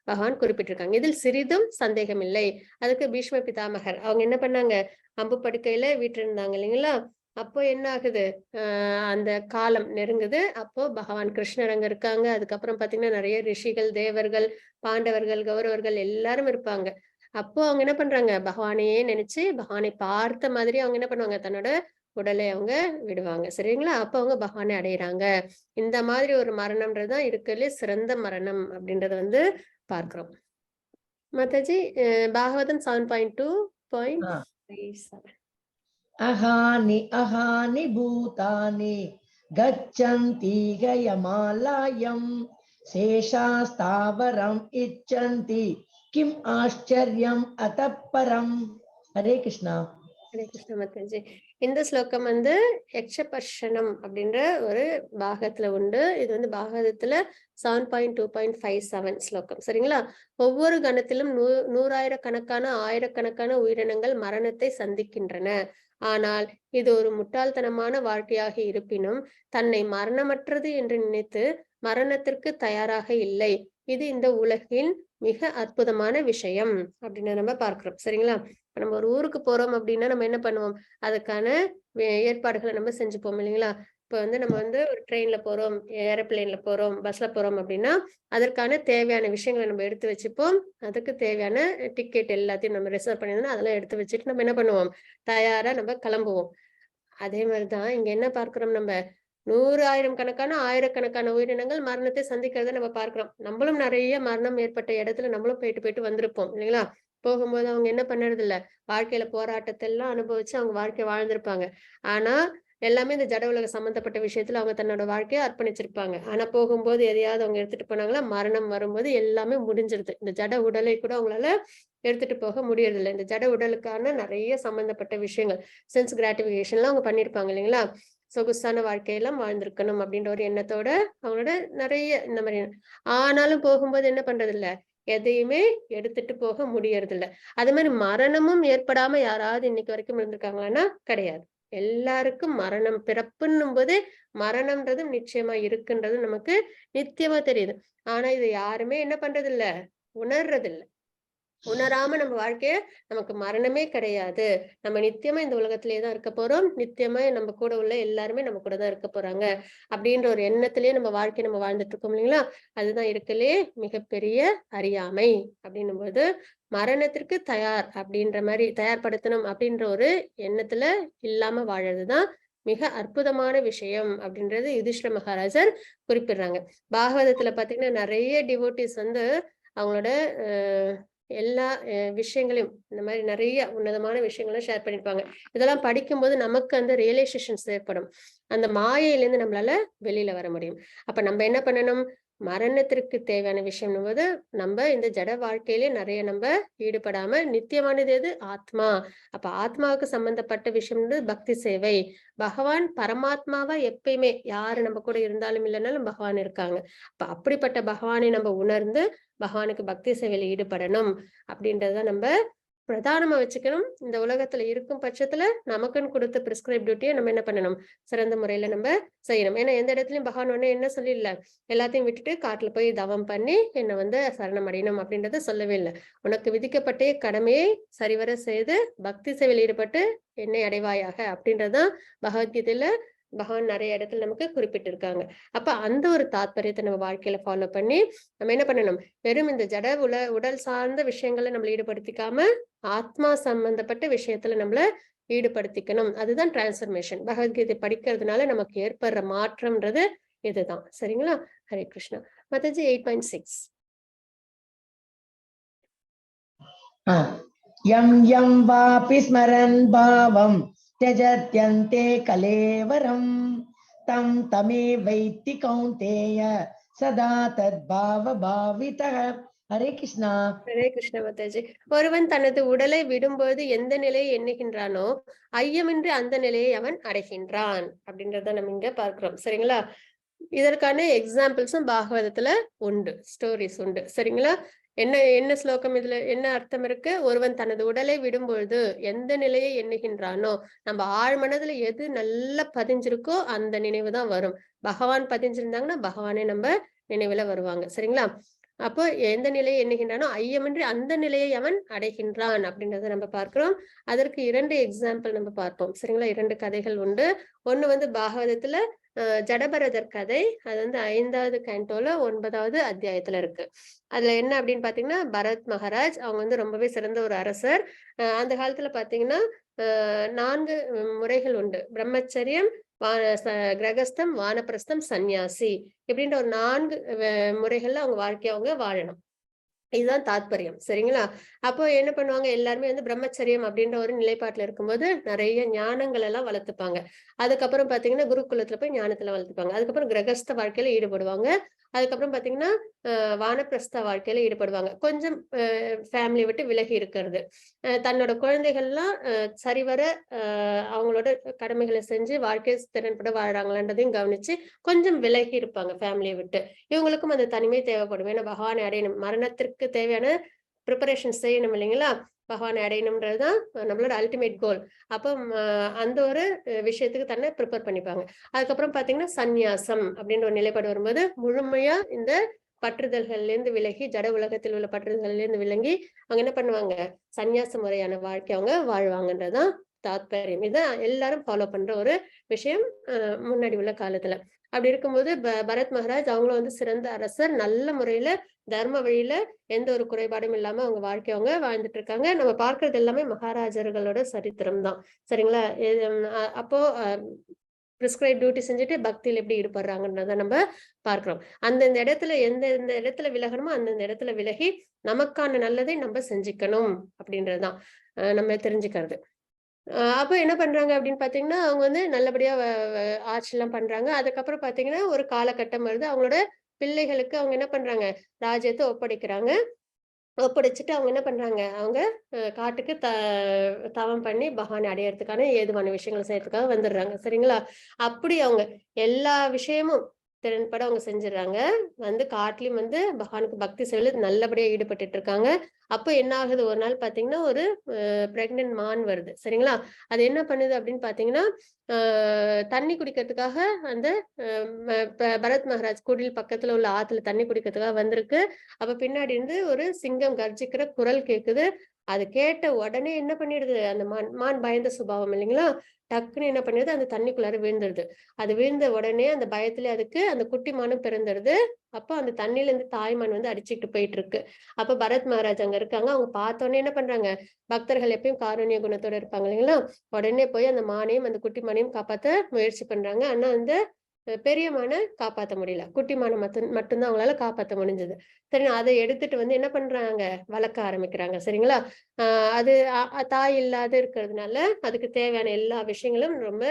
பகவான் குறிப்பிட்டிருக்காங்க. இதில் சிறிதும் சந்தேகம் இல்லை. அதுக்கு பீஷ்ம பிதாமகர் அவங்க என்ன பண்ணாங்க? அம்பு படுக்கையில வீற்றிருந்தாங்க இல்லைங்களா? அப்போ என்ன ஆகுது? அந்த காலம் நெருங்குது. அப்போ பகவான் கிருஷ்ணர் அங்க இருக்காங்க. அதுக்கப்புறம் பாத்தீங்கன்னா நிறைய ரிஷிகள், தேவர்கள், பாண்டவர்கள், கௌரவர்கள் எல்லாரும் இருப்பாங்க. அப்போ அவங்க என்ன பண்றாங்க? பகவானையே நினைச்சு பகவானை பார்த்த மாதிரி அவங்க என்ன பண்ணுவாங்க? தன்னோட உடலை அவங்க விடுவாங்க. சரிங்களா? அப்ப அவங்க பகவானை அடையிறாங்க. இந்த மாதிரி ஒரு மரணம்ன்றதுதான் இருக்கிறதுலே சிறந்த மரணம் அப்படின்றத பார்க்கிறோம். மாதாஜி, பாகவதம் 7.2.37. அஹானி அஹானி பூதானி கச்சந்தி கயமாலயம் சேஷாஸ்தாவரம் இச்சந்தி கிம் ஆச்சரியம் அதப்பரம். ஹரே கிருஷ்ணா. ஹரே கிருஷ்ண மாதாஜி. இந்த ஸ்லோகம் யக்ஷபர்ஷனம் அப்படின்ற ஒரு பாகத்துல உண்டு. இது பாகவதத்துல 7.2.57 ஸ்லோகம். சரிங்களா? ஒவ்வொரு கணத்திலும் நூறாயிரக்கணக்கான ஆயிரக்கணக்கான உயிரினங்கள் மரணத்தை சந்திக்கின்றன. ஆனால் இது ஒரு முட்டாள்தனமான வாழ்க்கையாக இருப்பினும் தன்னை மரணமற்றது என்று நினைத்து மரணத்திற்கு தயாராக இல்லை. இது இந்த உலகின் மிக அற்புதமான விஷயம் அப்படின்னு நம்ம பார்க்கிறோம். சரிங்களா? நம்ம ஒரு ஊருக்கு போறோம் அப்படின்னா நம்ம என்ன பண்ணுவோம்? அதுக்கான ஏற்பாடுகளை நம்ம செஞ்சுப்போம் இல்லைங்களா? இப்ப நம்ம ஒரு ட்ரெயின்ல போறோம், ஏரோப்ளேன்ல போறோம், பஸ்ல போறோம் அப்படின்னா அதற்கான தேவையான விஷயங்களை நம்ம எடுத்து வச்சுப்போம். அதுக்கு தேவையான டிக்கெட் எல்லாத்தையும் நம்ம ரிசர்வ் பண்ணியிருந்தோம்னா அதெல்லாம் எடுத்து வச்சுட்டு நம்ம என்ன பண்ணுவோம்? தயாரா நம்ம கிளம்புவோம். அதே மாதிரிதான் இங்க என்ன பார்க்கிறோம்? நம்ம 100,000 கணக்கான ஆயிரக்கணக்கான உயிரினங்கள் மரணத்தை சந்திக்கிறத நம்ம பார்க்கிறோம். நம்மளும் நிறைய மரணம் ஏற்பட்ட இடத்துல நம்மளும் போயிட்டு வந்திருப்போம் இல்லைங்களா? போகும்போது அவங்க என்ன பண்ணுறது இல்ல, வாழ்க்கையில போராட்டத்தை எல்லாம் அனுபவிச்சு அவங்க வாழ்க்கை வாழ்ந்திருப்பாங்க. ஆனா எல்லாமே இந்த ஜட உலக சம்பந்தப்பட்ட விஷயத்துல அவங்க தன்னோட வாழ்க்கையை அர்ப்பணிச்சிருப்பாங்க. ஆனா போகும்போது எதையாவது அவங்க எடுத்துட்டு போனாங்களா, மரணம் வரும்போது எல்லாமே முடிஞ்சிருது. இந்த ஜட உடலை கூட அவங்களால எடுத்துட்டு போக முடியறது இல்லை. இந்த ஜட உடலுக்கான நிறைய சம்பந்தப்பட்ட விஷயங்கள், சென்ஸ் கிராட்டிபிகேஷன்லாம் அவங்க பண்ணிருப்பாங்க இல்லைங்களா? சொகுசான வாழ்க்கையெல்லாம் வாழ்ந்திருக்கணும் அப்படின்ற ஒரு எண்ணத்தோட அவங்களோட நிறைய இந்த மாதிரி. ஆனாலும் போகும்போது என்ன பண்றது இல்ல, எதையுமே எடுத்துட்டு போக முடியறது இல்ல. அது மாதிரி மரணமும் ஏற்படாம யாராவது இன்னைக்கு வரைக்கும் இருந்திருக்காங்களான்னா கிடையாது. எல்லாருக்கும் மரணம், பிறப்புன்னும் போது மரணம்ன்றது நிச்சயமா இருக்குன்றது நமக்கு நிச்சயமா தெரியுது. ஆனா இது யாருமே என்ன பண்றது இல்ல, உணர்றது இல்ல. உணராம நம்ம வாழ்க்கைய நமக்கு மரணமே கிடையாது, நம்ம நித்தியமா இந்த உலகத்திலேயே இருக்க போறோம், நித்தியமா நம்ம கூட உள்ள எல்லாருமே நம்ம கூட தான் இருக்க போறாங்க அப்படின்ற ஒரு எண்ணத்திலேயே நம்ம வாழ்க்கையை நம்ம வாழ்ந்துட்டு இருக்கோம் இல்லைங்களா? அதுதான் இருக்கலே மிகப்பெரிய அறியாமை. அப்படின்னும் போது மரணத்திற்கு தயார் அப்படின்ற மாதிரி தயார்படுத்தணும் அப்படின்ற ஒரு எண்ணத்துல இல்லாம வாழறதுதான் மிக அற்புதமான விஷயம் அப்படின்றது யுதிஷ்டிர மகாராஜர் குறிப்பிடுறாங்க. பாகவதத்துல பாத்தீங்கன்னா நிறைய டிவோட்டிஸ் வந்து அவங்களோட எல்லா விஷயங்களையும் இந்த மாதிரி நிறைய உன்னதமான விஷயங்களும் ஷேர் பண்ணிருப்பாங்க. இதெல்லாம் படிக்கும்போது நமக்கு அந்த ரியலைசேஷன்ஸ் ஏற்படும். அந்த மாயையிலேருந்து நம்மளால வெளியில வர முடியும். அப்ப நம்ம என்ன பண்ணணும்? மரணத்திற்கு தேவையான விஷயம் போது நம்ம இந்த ஜட வாழ்க்கையிலே நிறைய நம்ம ஈடுபடாம நித்தியமானது எது? ஆத்மா. அப்ப ஆத்மாவுக்கு சம்பந்தப்பட்ட விஷயம் பக்தி சேவை. பகவான் பரமாத்மாவா எப்பயுமே யாரு நம்ம கூட இருந்தாலும் இல்லைன்னாலும் பகவான் இருக்காங்க. அப்ப அப்படிப்பட்ட பகவானை நம்ம உணர்ந்து பகவானுக்கு பக்தி சேவையில ஈடுபடணும் அப்படின்றத நம்ம பிரதானமா வச்சுக்கணும். இந்த உலகத்துல இருக்கும் பட்சத்துல நமக்குன்னு கொடுத்த பிரிஸ்கிரைப் டியூட்டியை நம்ம என்ன பண்ணணும்? சிறந்த முறையில நம்ம செய்யணும். ஏன்னா எந்த இடத்துலயும் பகவான் ஒண்ணு என்ன சொல்லிடல, எல்லாத்தையும் விட்டுட்டு காட்டுல போய் தவம் பண்ணி என்னை வந்து சரணம் அடையணும் அப்படின்றத சொல்லவே இல்லை. உனக்கு விதிக்கப்பட்ட கடமையை சரிவர செய்து பக்தி சேவையில் ஈடுபட்டு என்னை அடைவாயாக அப்படின்றதான் பகவத்கீதையில பகவான் நிறைய இடத்துல நமக்கு குறிப்பிட்டிருக்காங்க. அப்ப அந்த ஒரு தாத்பரியத்தை நம்ம வாழ்க்கையில ஃபாலோ பண்ணி நம்ம என்ன பண்ணணும்? வெறும் இந்த ஜட உடல் சார்ந்த விஷயங்களை நம்மள ஈடுபடுத்திக்காம ஆத்மா சம்பந்தப்பட்ட விஷயத்துல நம்மள ஈடுபடுத்திக்கணும். அதுதான் டிரான்ஸ்ஃபர்மேஷன். பகவத்கீதை படிக்கிறதுனால நமக்கு ஏற்படுற மாற்றம்ன்றது இதுதான். சரிங்களா? ஹரே கிருஷ்ணா. மாதாஜி 8.6. யம் யம் வாபி ஸ்மரன் பாவம் त्यजत्यन्ते कलेवरं तं तमेवैति कौन्तेय सदा तद्भाव भावितः. ஹரே கிருஷ்ணா. ஹரே கிருஷ்ண மாதாஜி. ஒருவன் தனது உடலை விடும்போது எந்த நிலையை எண்ணுகின்றானோ ஐயமின்றி அந்த நிலையை அவன் அடைகின்றான் அப்படின்றத நம்ம இங்க பார்க்கிறோம். சரிங்களா? இதற்கான எக்ஸாம்பிள்ஸும் பாகவதத்துல உண்டு, ஸ்டோரிஸ் உண்டு. சரிங்களா? என்ன என்ன ஸ்லோகம் இதுல என்ன அர்த்தம் இருக்கு? ஒருவன் தனது உடலை விடும்பொழுது எந்த நிலையை எண்ணுகின்றானோ, நம்ம ஆழ் மனதுல எது நல்லா பதிஞ்சிருக்கோ அந்த நினைவு தான் வரும். பகவான் பதிஞ்சிருந்தாங்கன்னா பகவானே நம்ம நினைவுல வருவாங்க. சரிங்களா? அப்போ எந்த நிலையை எண்ணுகின்றானோ ஐயமின்றி அந்த நிலையை அவன் அடைகின்றான் அப்படின்றத நம்ம பார்க்கிறோம். அதற்கு 2 எக்ஸாம்பிள் நம்ம பார்ப்போம். சரிங்களா? 2 கதைகள் உண்டு. ஒண்ணு வந்து பாகவதத்துல ஜடபரதர் கதை. அது வந்து 5வது கேண்டோல 9வது அத்தியாயத்துல இருக்கு. அதுல என்ன அப்படின்னு பாத்தீங்கன்னா, பரத் மகாராஜ் அவங்க வந்து ரொம்பவே சிறந்த ஒரு அரசர். அந்த காலத்துல பாத்தீங்கன்னா 4 முறைகள் உண்டு. பிரம்மச்சரியம், கிரகஸ்தம், வானப்பிரஸ்தம், சந்நியாசி இப்படின்ற ஒரு 4 முறைகள்ல அவங்க வாழ்க்கைய அவங்க வாழணும். இதுதான் தாத்பரியம். சரிங்களா? அப்போ என்ன பண்ணுவாங்க? எல்லாருமே வந்து பிரம்மச்சரியம் அப்படின்ற ஒரு நிலைப்பாட்டுல இருக்கும்போது நிறைய ஞானங்கள் எல்லாம் வளர்த்துப்பாங்க. அதுக்கப்புறம் பாத்தீங்கன்னா குருகுலத்துல போய் ஞானத்துல வளர்த்துப்பாங்க. அதுக்கப்புறம் கிரகஸ்த வாழ்க்கையில ஈடுபடுவாங்க. அதுக்கப்புறம் பாத்தீங்கன்னா வானப்பிரஸ்த வாழ்க்கையில ஈடுபடுவாங்க. கொஞ்சம் ஃபேமிலியை விட்டு விலகி இருக்கிறது. தன்னோட குழந்தைகள்லாம் சரிவர அவங்களோட கடமைகளை செஞ்சு வாழ்க்கை திறன்பட வாழ்றாங்களான்றதையும் கவனிச்சு கொஞ்சம் விலகி இருப்பாங்க ஃபேமிலியை விட்டு. இவங்களுக்கும் அந்த தனிமை தேவைப்படும். ஏன்னா பகவானை அடையணும், மரணத்திற்கு தேவையான ப்ரிப்பரேஷன் செய்யணும் இல்லைங்களா? பகவானை அடையணும்ன்றதுதான் நம்மளோட அல்டிமேட் கோல். அப்போ அந்த ஒரு விஷயத்துக்கு தன்னை ப்ரிப்பேர் பண்ணிப்பாங்க. அதுக்கப்புறம் பாத்தீங்கன்னா சந்நியாசம் அப்படின்ற ஒரு நிலைப்பாடு வரும்போது முழுமையா இந்த பற்றுதல்கள்ல இருந்து விலகி, ஜட உலகத்தில் உள்ள பற்றுதல்கள்ல இருந்து விலகி அவங்க என்ன பண்ணுவாங்க? சந்நியாச முறையான வாழ்க்கை அவங்க வாழ்வாங்கன்றதுதான் தாத்பரியம். இதான் எல்லாரும் ஃபாலோ பண்ற ஒரு விஷயம் முன்னாடி உள்ள காலத்துல. அப்படி இருக்கும்போது பரத் மகாராஜ் அவங்களும் வந்து சிறந்த அரசர், நல்ல முறையில தர்ம வழியில எந்த ஒரு குறைபாடும் இல்லாம அவங்க வாழ்க்கை அவங்க வாழ்ந்துட்டு இருக்காங்க. நம்ம பார்க்கறது எல்லாமே மகாராஜர்களோட சரித்திரம் தான். சரிங்களா? அப்போ பிரிஸ்கிரைப் டியூட்டி செஞ்சுட்டு பக்தியில எப்படி ஈடுபடுறாங்கன்றத நம்ம பார்க்கிறோம். அந்தந்த இடத்துல எந்தெந்த இடத்துல விலகணுமோ அந்தந்த இடத்துல விலகி நமக்கான நல்லதை நம்ம செஞ்சுக்கணும் அப்படின்றதுதான் நம்ம தெரிஞ்சுக்கிறது. அப்ப என்ன பண்றாங்க அப்படின்னு பாத்தீங்கன்னா, அவங்க வந்து நல்லபடியா ஆட்சி எல்லாம் பண்றாங்க. அதுக்கப்புறம் பாத்தீங்கன்னா ஒரு காலகட்டம் வருது. அவங்களோட பிள்ளைகளுக்கு அவங்க என்ன பண்றாங்க? ராஜ்யத்தை ஒப்படைக்கிறாங்க. ஒப்படைச்சிட்டு அவங்க என்ன பண்றாங்க? அவங்க காட்டுக்கு தவம் பண்ணி பகவானை அடையறதுக்கான ஏதுவான விஷயங்களை செய்யறதுக்காக வந்துடுறாங்க. சரிங்களா? அப்படி அவங்க எல்லா விஷயமும் திறன்பட அவங்க செஞ்சிடறாங்க. வந்து காட்டுலயும் வந்து பகவானுக்கு பக்தி செயல நல்லபடியா ஈடுபட்டுட்டு இருக்காங்க. அப்போ என்ன ஆகுது? ஒரு நாள் பாத்தீங்கன்னா ஒரு பிரெக்னன்ட் மான் வருது. சரிங்களா? அது என்ன பண்ணுது அப்படின்னு பாத்தீங்கன்னா, தண்ணி குடிக்கிறதுக்காக அந்த பரத் மகாராஜ் குடில் பக்கத்துல உள்ள ஆத்துல தண்ணி குடிக்கிறதுக்காக வந்திருக்கு. அப்ப பின்னாடி இருந்து ஒரு சிங்கம் கர்ஜிக்கிற குரல் கேக்குது. அது கேட்ட உடனே என்ன பண்ணிடுது? அந்த மான் பயந்த சுபாவம் இல்லைங்களா? டக்குன்னு என்ன பண்ணிடுது, அந்த தண்ணிக்குள்ளார விழுந்துருது. அது விழுந்த உடனே அந்த பயத்துல அதுக்கு அந்த குட்டி மானும் பிறந்துடுது. அப்போ அந்த தண்ணியில இருந்து தாய்மான் வந்து அடிச்சுட்டு போயிட்டு இருக்கு. அப்ப பரத் மகாராஜ் அங்க இருக்காங்க. அவங்க பார்த்தோன்னே என்ன பண்றாங்க, பக்தர்கள் எப்பயும் காருண்ய குணத்தோட இருப்பாங்க இல்லைங்களா? உடனே போய் அந்த மானையும் அந்த குட்டி மானையும் காப்பாத்த முயற்சி பண்றாங்க. ஆனா அந்த பெரிய மான காப்பாத்த முடியல. குட்டி மான மட்டும்தான் அவங்களால காப்பாத்த முடிஞ்சது. சரி, அதை எடுத்துட்டு வந்து என்ன பண்றாங்க, வளர்க்க ஆரம்பிக்கிறாங்க. சரிங்களா? அது தாய் இல்லாத இருக்கிறதுனால அதுக்கு தேவையான எல்லா விஷயங்களும் ரொம்ப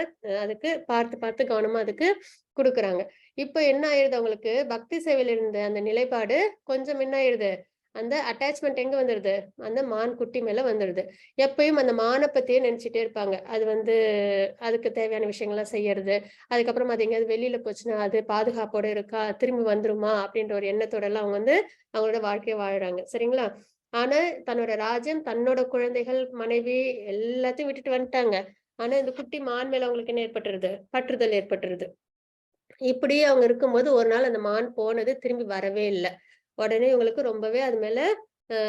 அதுக்கு பார்த்து பார்த்து கவனமா அதுக்கு குடுக்குறாங்க. இப்ப என்ன ஆயிருது, அவங்களுக்கு பக்தி சேவையில இருந்த அந்த நிலைப்பாடு கொஞ்சம் என்ன ஆயிருது, அந்த அட்டாச்மெண்ட் எங்க வந்துருது, அந்த மான் குட்டி மேல வந்துருது. எப்பயும் அந்த மான பத்தியே நினைச்சிட்டே இருப்பாங்க. அது வந்து அதுக்கு தேவையான விஷயங்கள்லாம் செய்யறது. அதுக்கப்புறம் அது எங்கேயாவது வெளியில போச்சுன்னா அது பாதுகாப்போட இருக்கா, திரும்பி வந்துருமா அப்படின்ற ஒரு எண்ணத்தோட எல்லாம் அவங்க வந்து அவங்களோட வாழ்க்கைய வாழுறாங்க. சரிங்களா? ஆனா தன்னோட ராஜ்யம், தன்னோட குழந்தைகள், மனைவி எல்லாத்தையும் விட்டுட்டு வந்துட்டாங்க. ஆனா இந்த குட்டி மான் மேல அவங்களுக்கு என்ன ஏற்பட்டுருது, பற்றுதல் ஏற்பட்டுருது. இப்படி அவங்க இருக்கும்போது ஒரு நாள் அந்த மான் போனது திரும்பி வரவே இல்ல. உடனே இவங்களுக்கு ரொம்பவே அது மேல அ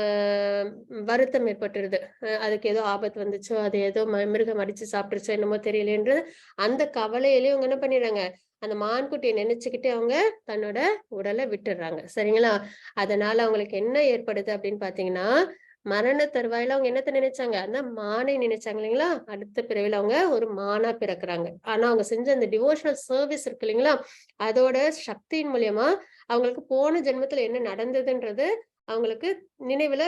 வருத்தம் ஏற்பட்டுருது. அதுக்கு ஏதோ ஆபத்து வந்துச்சோ, அது ஏதோ மிருகம் அடிச்சு சாப்பிட்டுருச்சோ என்னமோ தெரியலையேன்ற அந்த கவலையிலயே அவங்க என்ன பண்ணிடுறாங்க, அந்த மான்குட்டிய நினைச்சுக்கிட்டு அவங்க தன்னோட உடல விட்டுடுறாங்க. சரிங்களா? அதனால அவங்களுக்கு என்ன ஏற்படுது அப்படின்னு பார்த்தீங்கன்னா, மரண தருவாயில அவங்க என்னத்த நினைச்சாங்க, அந்த மானை நினைச்சாங்க இல்லைங்களா? அடுத்த பிறவில அவங்க ஒரு மானா பிறக்குறாங்க. ஆனா அவங்க செஞ்ச அந்த டிவோஷனல் சர்வீஸ் இருக்கு இல்லைங்களா? அதோட சக்தியின் மூலியமா அவங்களுக்கு போன ஜென்மத்துல என்ன நடந்ததுன்றது அவங்களுக்கு நினைவுல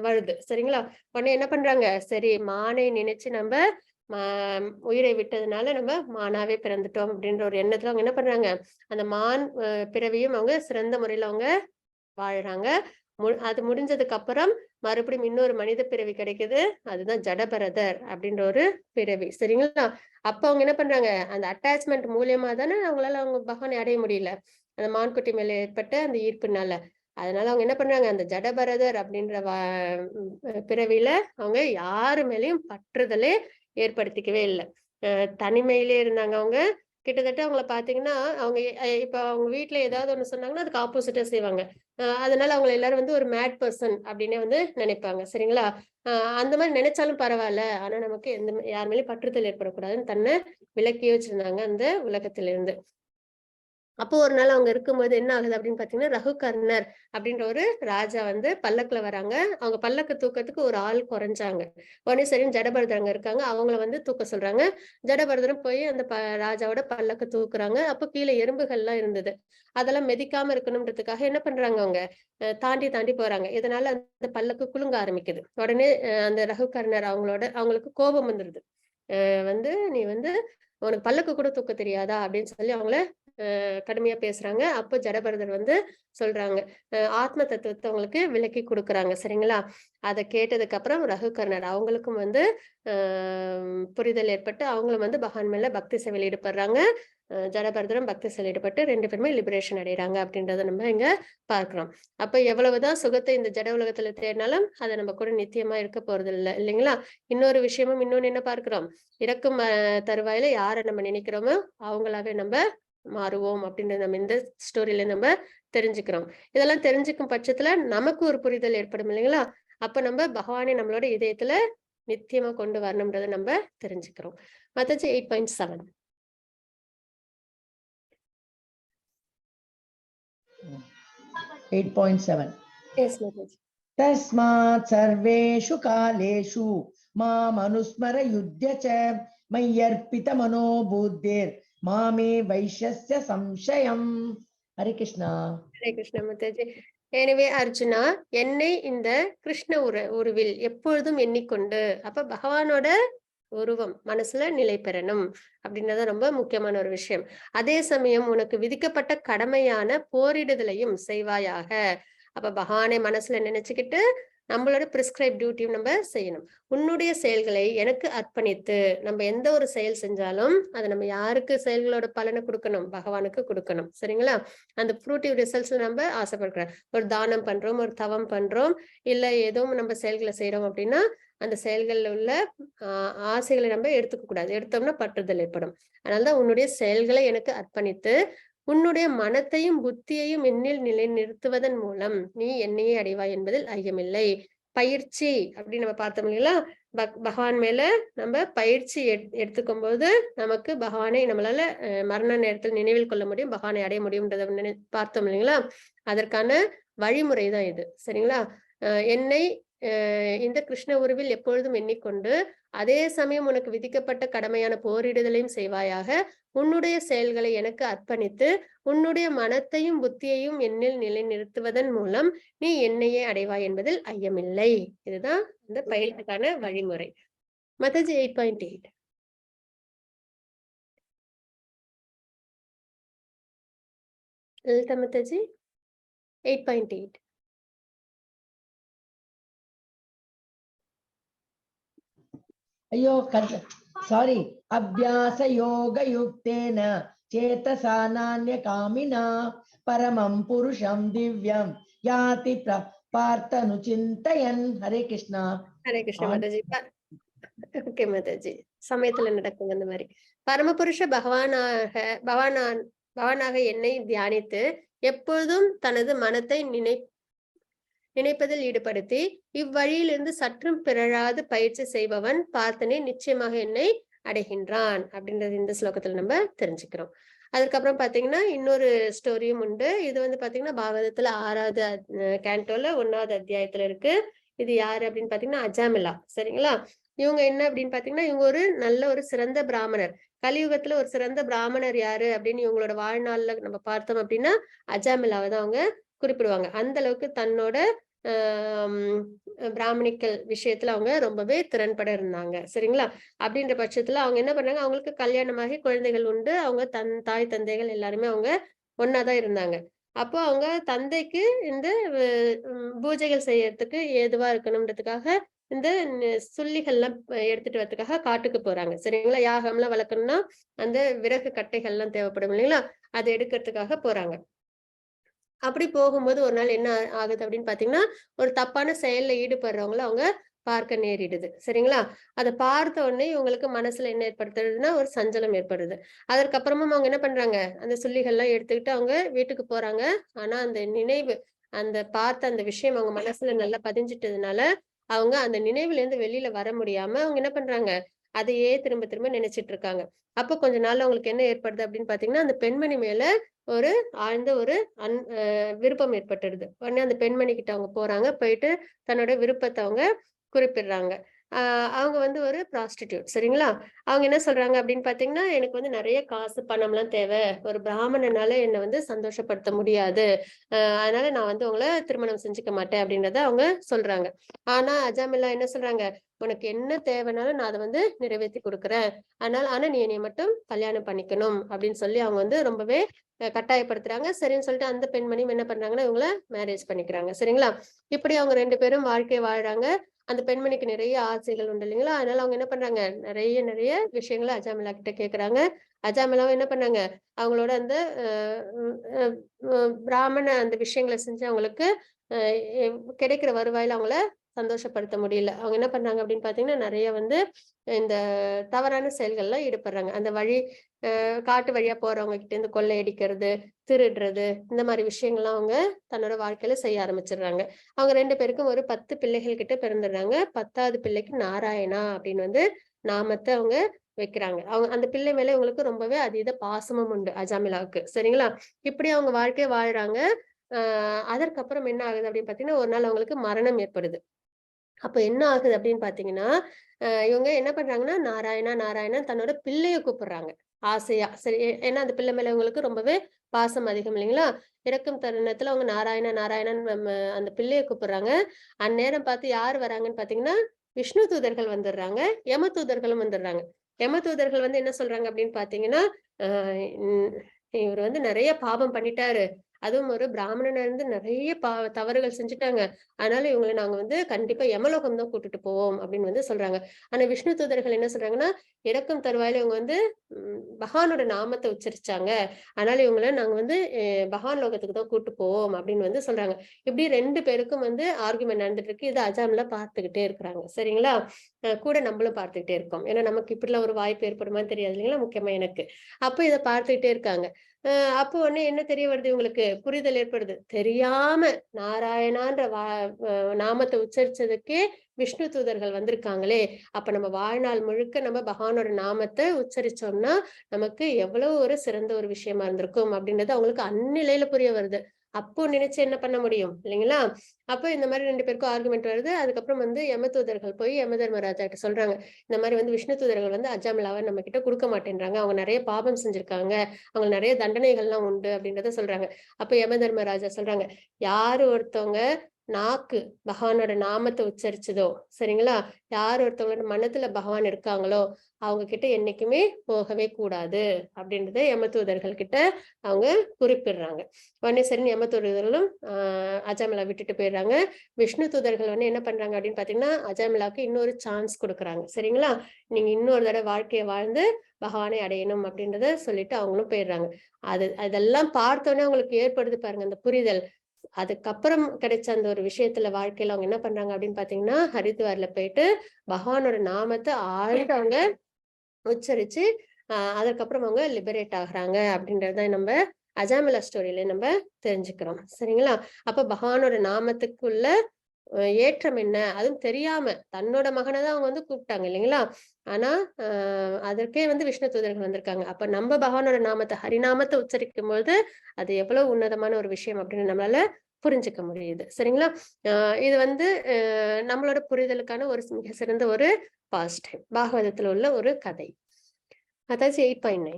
வருது. சரிங்களா? உடனே என்ன பண்றாங்க, சரி மானை நினைச்சு நம்ப ம உயிரை விட்டதுனால நம்ம மானாவே பிறந்துட்டோம் அப்படின்ற ஒரு எண்ணத்துல அவங்க என்ன பண்றாங்க, அந்த மான் பிறவியும் அவங்க சிறந்த முறையில அவங்க வாழ்றாங்க. அது முடிஞ்சதுக்கு அப்புறம் மறுபடியும் இன்னொரு மனித பிறவி கிடைக்குது. அதுதான் ஜடபரதர் அப்படின்ற ஒரு பிறவி. சரிங்களா? அப்ப அவங்க என்ன பண்றாங்க, அந்த அட்டாச்மெண்ட் மூலியமா தானே அவங்களால அவங்க பகவானை அடைய முடியல. அந்த மான்குட்டி மேல ஏற்பட்ட அந்த ஈர்ப்புனால. அதனால அவங்க என்ன பண்றாங்க, அந்த ஜடபரதர் அப்படின்ற பிறவியில அவங்க யாரு மேலயும் பற்றுதலே ஏற்படுத்திக்கவே இல்ல. தனிமையிலே இருந்தாங்க அவங்க. கிட்டத்தட்ட அவங்கள பார்த்தீங்கன்னா, அவங்க இப்ப அவங்க வீட்ல ஏதாவது ஒண்ணு சொன்னாங்கன்னா, அதுக்கு ஆப்போசிட்டா செய்வாங்க. அதனால அவங்கள எல்லாரும் வந்து ஒரு மேட் பெர்சன் அப்டின்னே வந்து நினைப்பாங்க. சரிங்களா? அ அந்த மாரி நினைச்சாலும் பரவால்ல. ஆனா நமக்கு யார் மேலயும் பற்றுதல் ஏற்படக்கூடாதுன்னு தன்னை விலக்கியே வச்சிருந்தாங்க அந்த உலகத்திலிருந்து. அப்போ ஒரு நாள் அவங்க இருக்கும்போது என்ன ஆகுது அப்படின்னு பார்த்தீங்கன்னா, ரகுகர்ணர் அப்படின்ற ஒரு ராஜா வந்து பல்லக்குல வராங்க. அவங்க பல்லக்கு தூக்கத்துக்கு ஒரு ஆள் குறைஞ்சாங்க. உடனே சரின்னு ஜடபரதர் அங்க இருக்காங்க. அவங்கள வந்து தூக்க சொல்றாங்க. ஜடபரதரும் போய் அந்த ராஜாவோட பல்லக்க தூக்குறாங்க. அப்போ கீழ எறும்புகள்லாம் இருந்தது. அதெல்லாம் மிதிக்காம இருக்கணும்ன்றதுக்காக என்ன பண்றாங்க அவங்க, தாண்டி தாண்டி போறாங்க. இதனால அந்த பல்லக்கு குலுங்க ஆரம்பிக்குது. உடனே அந்த ரகுகர்ணர் அவங்களுக்கு கோபம் வந்துருது. வந்து "நீ வந்து உனக்கு பல்லக்கு கூட தூக்க தெரியாதா?" அப்படின்னு சொல்லி அவங்கள கடுமையா பேசுறாங்க. அப்போ ஜடபரதர் வந்து சொல்றாங்க. ஆத்ம தத்துவத்த அவங்களுக்கு விளக்கி குடுக்குறாங்க. சரிங்களா? அத கேட்டதுக்கு அப்புறம் ரகுகர்ணர் அவங்களுக்கும் வந்து அ புரிதல் ஏற்பட்டு, அவங்களும் வந்து பகவான் மேல பக்தி சேவையில ஈடுபடுறாங்க. ஜடபரதரும் பக்தி சேவையில ஈடுபட்டு 2 பேருமே லிபரேஷன் அடையறாங்க அப்படின்றத நம்ம இங்க பார்க்கிறோம். அப்ப எவ்வளவுதான் சுகத்தை இந்த ஜட உலகத்துல தேடினாலும், அது நம்ம கூட நித்தியமா இருக்க போறதில்ல. இல்லைங்களா? இன்னொன்னு என்ன பார்க்கிறோம்? இறக்கும் தருவாயில யார நம்ம நினைக்கிறோமோ, அவங்களாவே நம்ப மாறுவோம் அப்படின்றத நம்ம இந்த ஸ்டோரியில நம்ம தெரிஞ்சுக்கிறோம். இதெல்லாம் தெரிஞ்சுக்கும் பட்சத்துல நமக்கு ஒரு புரிதல் ஏற்படும் இல்லைங்களா? அப்ப நம்ம பகவானை நம்மளோட இதயத்துல நித்தியமா கொண்டு வரணும்ன்றத நம்ம தெரிஞ்சுக்கிறோம். மத்தச்சு 8.7. 8.7 எஸ் மாதாஜி. तस्मात् सर्वेषु कालेषु मामनुस्मर युध्य च मय्यर्पितमनो बुद्धिर् मामे वैश्यस्य संशयम्. हरे कृष्णा. ஹரே கிருஷ்ண மாதாஜி. எனவே அர்ஜுனா, என்னை இந்த கிருஷ்ண உருவில் எப்பொழுதும் எண்ணிக்கொண்டு, அப்ப பகவானோட உருவம் மனசுல நிலை பெறணும் அப்படின்றது ரொம்ப முக்கியமான ஒரு விஷயம். அதே சமயம் உனக்கு விதிக்கப்பட்ட கடமையான போரிடுதலையும் செய்வாயாக. அப்ப பகவானை மனசுல நினைச்சுக்கிட்டு நம்மளோட பிரிஸ்கிரைப் டியூட்டியும் நம்ம செய்யணும். உன்னுடைய செயல்களை எனக்கு அர்ப்பணித்து நம்ம எந்த ஒரு செயல் செஞ்சாலும் அதை நம்ம யாருக்கு செயல்களோட பலனை கொடுக்கணும், பகவானுக்கு கொடுக்கணும். சரிங்களா? அந்த ஃப்ரூட்டிவ் ரிசல்ட்ஸ் நம்ம ஆசைப்படுறோம். ஒரு தானம் பண்றோம், ஒரு தவம் பண்றோம், இல்ல ஏதோ நம்ம செயல்களை செய்யறோம் அப்படின்னா அந்த செயல்கள்ல உள்ள ஆசைகளை நம்ம எடுத்துக்க கூடாது. எடுத்தோம்னா பற்றுதல் ஏற்படும். அதனாலதான் உன்னுடைய செயல்களை எனக்கு அர்ப்பணித்து உன்னுடைய மனத்தையும் புத்தியையும் என்னில் நிலை நிறுத்துவதன் மூலம் நீ என்னையே அடைவாய் என்பதில் ஐயமில்லை. பயிற்சி அப்படின்னு நம்ம பார்த்தோம் இல்லைங்களா? பகவான் மேல நம்ம பயிற்சி எடுத்துக்கும் போது நமக்கு பகவானை நம்மளால மரண நேரத்தில் நினைவில் கொள்ள முடியும், பகவானை அடைய முடியும்ன்றதை பார்த்தோம் இல்லைங்களா? அதற்கான வழிமுறை தான் இது. சரிங்களா? என்னை இந்த கிருஷ்ண உருவில் எப்பொழுதும் எண்ணிக்கொண்டு அதே சமயம் உனக்கு விதிக்கப்பட்ட கடமையான போரிடுதலையும் செய்வாயாக. உன்னுடைய செயல்களை எனக்கு அர்ப்பணித்து உன்னுடைய மனத்தையும் புத்தியையும் என்னில் நிலைநிறுத்துவதன் மூலம் நீ என்னையே அடைவாய் என்பதில் ஐயமில்லை. இதுதான் இந்த பயிற்சிக்கான வழிமுறை. மதஜி 8.8. லலிதா மதஜி 8.8. ஐயோ சாரி. அபியாச யோக யுக்தேன சேதசா நான்ய காமினா பரமம் புருஷம் திவ்யம் யாதி பார்த்தனு சிந்தயன். ஹரே கிருஷ்ணா. ஹரே கிருஷ்ணா மாதாஜி. ஓகே மாதாஜி, சமயத்துல நடக்குங்க அந்த மாதிரி. பரமபுருஷ பகவானாக என்னை தியானித்து எப்பொழுதும் தனது மனத்தை நினைப்பதில் ஈடுபடுத்தி இவ்வழியிலிருந்து சற்றும் பிறழாது பயிற்சி செய்பவன் பார்த்தனே நிச்சயமாக என்னை அடைகின்றான் அப்படின்றது இந்த ஸ்லோகத்துல நம்ம தெரிஞ்சுக்கிறோம். அதுக்கப்புறம் பாத்தீங்கன்னா இன்னொரு ஸ்டோரியும் உண்டு. இது வந்து பாத்தீங்கன்னா பாகவதத்துல 6வது கேண்டோல 1வது அத்தியாயத்துல இருக்கு. இது யாரு அப்படின்னு பாத்தீங்கன்னா அஜாமிலா. சரிங்களா? இவங்க என்ன அப்படின்னு பாத்தீங்கன்னா இவங்க ஒரு நல்ல ஒரு சிறந்த பிராமணர். கலியுகத்துல ஒரு சிறந்த பிராமணர் யாரு அப்படின்னு இவங்களோட வாழ்நாள்ல நம்ம பார்த்தோம் அப்படின்னா அஜாமிலாவை தான் அவங்க குறிப்பிடுவாங்க. அந்த அளவுக்கு தன்னோட பிராமணிக்கல் விஷயத்துல அவங்க ரொம்பவே திறன்பட இருந்தாங்க. சரிங்களா? அப்படின்ற பட்சத்துல அவங்க என்ன பண்ணாங்க, அவங்களுக்கு கல்யாணமாகி குழந்தைகள் உண்டு. அவங்க தாய் தந்தைகள் எல்லாருமே அவங்க ஒன்னாதான் இருந்தாங்க. அப்போ அவங்க தந்தைக்கு இந்த பூஜைகள் செய்யறதுக்கு ஏதுவா இருக்கணும்ன்றதுக்காக இந்த சுள்ளிகள்லாம் எடுத்துட்டு வரதுக்காக காட்டுக்கு போறாங்க. சரிங்களா? யாகம்லாம் வளர்க்கணும்னா அந்த விறகு கட்டைகள் எல்லாம் தேவைப்படும் இல்லைங்களா? அதை எடுக்கிறதுக்காக போறாங்க. அப்படி போகும்போது ஒரு நாள் என்ன ஆகுது அப்படின்னு பாத்தீங்கன்னா ஒரு தப்பான செயல்ல ஈடுபடுறவங்கள அவங்க பார்க்க நேரிடுது. சரிங்களா? அதை பார்த்த உடனே இவங்களுக்கு மனசுல என்ன ஏற்படுத்துறதுன்னா ஒரு சஞ்சலம் ஏற்படுது. அதற்கப்புறமும் அவங்க என்ன பண்றாங்க, அந்த சுள்ளிகள்லாம் எடுத்துக்கிட்டு அவங்க வீட்டுக்கு போறாங்க. ஆனா அந்த நினைவு, அந்த பார்த்த அந்த விஷயம் அவங்க மனசுல நல்லா பதிஞ்சிட்டதுனால அவங்க அந்த நினைவுல இருந்து வெளியில வர முடியாம அவங்க என்ன பண்றாங்க, அதையே திரும்ப திரும்ப நினைச்சிட்டு இருக்காங்க. அப்ப கொஞ்ச நாள்ல அவங்களுக்கு என்ன ஏற்படுது அப்படின்னு பாத்தீங்கன்னா அந்த பெண்மணி மேல ஒரு ஆழ்ந்த ஒரு விருப்பம் ஏற்பட்டுடுது. உடனே அந்த பெண்மணி கிட்ட அவங்க போறாங்க. போயிட்டு தன்னோட விருப்பத்தை அவங்க குறிப்பிடுறாங்க. அவங்க வந்து ஒரு ப்ராஸ்டிடியூட். சரிங்களா? அவங்க என்ன சொல்றாங்க அப்படின்னு பாத்தீங்கன்னா எனக்கு வந்து நிறைய காசு பணம்லாம் தேவை, ஒரு பிராமணனால என்னை வந்து சந்தோஷப்படுத்த முடியாது, அதனால நான் வந்து உங்களை திருமணம் செஞ்சுக்க மாட்டேன் அப்படின்றத அவங்க சொல்றாங்க. ஆனா அஜாமில்லா என்ன சொல்றாங்க, உனக்கு என்ன தேவைனாலும் நான் அதை வந்து நிறைவேற்றி கொடுக்குறேன், ஆனா நீ என்னை மட்டும் கல்யாணம் பண்ணிக்கணும் அப்படின்னு சொல்லி அவங்க வந்து ரொம்பவே கட்டாயப்படுத்துறாங்க. சரின்னு சொல்லிட்டு அந்த பெண்மணியும் என்ன பண்றாங்கன்னா இவங்கள மேரேஜ் பண்ணிக்கிறாங்க. சரிங்களா? இப்படி அவங்க 2 பேரும் வாழ்க்கை வாழ்றாங்க. அந்த பெண்மணிக்கு நிறைய ஆசைகள் உண்டு இல்லைங்களா? அதனால அவங்க என்ன பண்றாங்க, நிறைய விஷயங்களை அஜாமிலா கிட்ட கேக்குறாங்க. அஜாமிலாவும் என்ன பண்ணாங்க, அவங்களோட அந்த பிராமண அந்த விஷயங்களை செஞ்சு அவங்களுக்கு கிடைக்கிற வருவாயில அவங்கள சந்தோஷப்படுத்த முடியல. அவங்க என்ன பண்ணாங்க அப்படின்னு பாத்தீங்கன்னா நிறைய வந்து இந்த தவறான செயல்கள்லாம் ஈடுபடுறாங்க. அந்த காட்டு வழியா போறவங்க கிட்ட இருந்து கொள்ளையடிக்கிறது, திருடுறது, இந்த மாதிரி விஷயங்கள்லாம் அவங்க தன்னோட வாழ்க்கையில செய்ய ஆரம்பிச்சிடுறாங்க. அவங்க 2 பேருக்கும் ஒரு 10 பிள்ளைகள் கிட்ட பிறந்துடுறாங்க. 10வது பிள்ளைக்கு நாராயணா அப்படின்னு வந்து நாமத்தை அவங்க வைக்கிறாங்க. அவங்க அந்த பிள்ளை மேல இவங்களுக்கு ரொம்பவே அதீத பாசமும் உண்டு அஜாமிலாவுக்கு. சரிங்களா? இப்படி அவங்க வாழ்க்கைய வாழ்றாங்க. அதற்கப்புறம் என்ன ஆகுது அப்படின்னு பாத்தீங்கன்னா ஒரு நாள் அவங்களுக்கு மரணம் ஏற்படுது. அப்ப என்ன ஆகுது அப்படின்னு பாத்தீங்கன்னா இவங்க என்ன பண்றாங்கன்னா நாராயணா நாராயணா தன்னோட பிள்ளைய கூப்பிடுறாங்க ஆசையா. சரி, ஏன்னா அந்த பிள்ளை மேல இவங்களுக்கு ரொம்பவே பாசம் அதிகம் இல்லைங்களா? இறக்கும் தருணத்துல அவங்க நாராயணா நாராயணன் அந்த பிள்ளைய கூப்பிடுறாங்க. அந்நேரம் பார்த்து யார் வராங்கன்னு பாத்தீங்கன்னா விஷ்ணு தூதர்கள் வந்துடுறாங்க, யம தூதர்களும் வந்துடுறாங்க. யம தூதர்கள் வந்து என்ன சொல்றாங்க அப்படின்னு பாத்தீங்கன்னா இவர் வந்து நிறைய பாவம் பண்ணிட்டாரு, அதுவும் ஒரு பிராமணனா இருந்து நிறைய தவறுகள் செஞ்சுட்டாங்க, அதனால இவங்களை நாங்க வந்து கண்டிப்பா யமலோகம் தான் கூட்டிட்டு போவோம் அப்படின்னு வந்து சொல்றாங்க. ஆனா விஷ்ணு தூதர்கள் என்ன சொல்றாங்கன்னா இறக்கும் தருவாயில இவங்க வந்து பகவானோட நாமத்தை உச்சரிச்சாங்க, அதனால இவங்களை நாங்க வந்து பகவான் லோகத்துக்கு தான் கூட்டு போவோம் அப்படின்னு வந்து சொல்றாங்க. இப்படி 2 பேருக்கும் வந்து ஆர்குமெண்ட் நடந்துட்டு இருக்கு. இது அஜாமிலா பார்த்துக்கிட்டே இருக்கிறாங்க. சரிங்களா? கூட நம்மளும் பார்த்துக்கிட்டே இருக்கோம். ஏன்னா நமக்கு இப்படிலாம் ஒரு வாய்ப்பு ஏற்படுமான்னு தெரியாது இல்லைங்களா, முக்கியமா எனக்கு. அப்ப இதை பார்த்துக்கிட்டே இருக்காங்க. அப்போ உடனே என்ன தெரிய வருது, இவங்களுக்கு புரிதல் ஏற்படுது. தெரியாம நாராயணான்ற நாமத்தை உச்சரிச்சதுக்கே விஷ்ணு தூதர்கள் வந்திருக்காங்களே, அப்ப நம்ம வாழ்நாள் முழுக்க நம்ம பகவானோட நாமத்தை உச்சரிச்சோம்னா நமக்கு எவ்வளவு ஒரு சிறந்த ஒரு விஷயமா இருந்திருக்கும் அப்படின்றது அவங்களுக்கு அந்நிலையில புரிய வருது. அப்போ நினைச்சு என்ன பண்ண முடியும் இல்லைங்களா? அப்ப இந்த மாதிரி 2 பேருக்கும் ஆர்குமெண்ட் வருது. அதுக்கப்புறம் வந்து யம தூதர்கள் போய் யம தர்மராஜா கிட்ட சொல்றாங்க. இந்த மாதிரி வந்து விஷ்ணு தூதர்கள் வந்து அஜாமிலாவை நம்ம கிட்ட குடுக்க மாட்டேன்றாங்க. அவங்க நிறைய பாபம் செஞ்சிருக்காங்க. அவங்களுக்கு நிறைய தண்டனைகள்லாம் உண்டு அப்படின்றத சொல்றாங்க. அப்ப யம தர்மராஜா சொல்றாங்க, யாரு ஒருத்தவங்க நாக்கு பகவானோட நாமத்தை உச்சரிச்சதோ, சரிங்களா? யார் ஒருத்தவங்களோட மனத்துல பகவான் இருக்காங்களோ அவங்க கிட்ட என்னைக்குமே போகவே கூடாது அப்படின்றத யம தூதர்கள் கிட்ட அவங்க குறிப்பிடுறாங்க. உடனே சரி யம தூதர்களும் அஜாமிலா விட்டுட்டு போயிடுறாங்க. விஷ்ணு தூதர்கள் வந்து என்ன பண்றாங்க அப்படின்னு பாத்தீங்கன்னா, அஜாமிலாவுக்கு இன்னொரு சான்ஸ் கொடுக்குறாங்க. சரிங்களா? நீங்க இன்னொரு தடவை வாழ்க்கையை வாழ்ந்து பகவானை அடையணும் அப்படின்றத சொல்லிட்டு அவங்களும் போயிடுறாங்க. அதெல்லாம் பார்த்தோன்னே அவங்களுக்கு ஏற்படுது பாருங்க அந்த புரிதல். அதுக்கப்புறம் கிடைச்ச அந்த ஒரு விஷயத்துல வாழ்க்கையில அவங்க என்ன பண்றாங்க அப்படின்னு பாத்தீங்கன்னா, ஹரித்வார்ல போயிட்டு பகவானோட நாமத்தை ஆழ்ந்து அவங்க உச்சரிச்சு அதுக்கப்புறம் அவங்க லிபரேட் ஆகுறாங்க அப்படின்றத நம்ம அஜாமிலா ஸ்டோரியில நம்ம தெரிஞ்சுக்கிறோம். சரிங்களா? அப்ப பகவானோட நாமத்துக்குள்ள ஏற்றம் என்ன, அதுவும் தெரியாம தன்னோட மகனை தான் அவங்க வந்து கூப்பிட்டாங்க இல்லைங்களா? ஆனா அதற்கே வந்து விஷ்ணு தூதர்கள் வந்திருக்காங்க. அப்ப நம்ம பகவானோட நாமத்தை ஹரிநாமத்தை உச்சரிக்கும் போது அது எவ்வளவு உன்னதமான ஒரு விஷயம் அப்படின்னு நம்மளால புரிஞ்சுக்க முடியுது. சரிங்களா? இது வந்து நம்மளோட புரிதலுக்கான ஒரு மிக சிறந்த ஒரு பாஸ்ட் டைம் பாகவதத்துல உள்ள ஒரு கதை. அதாவது 8.9.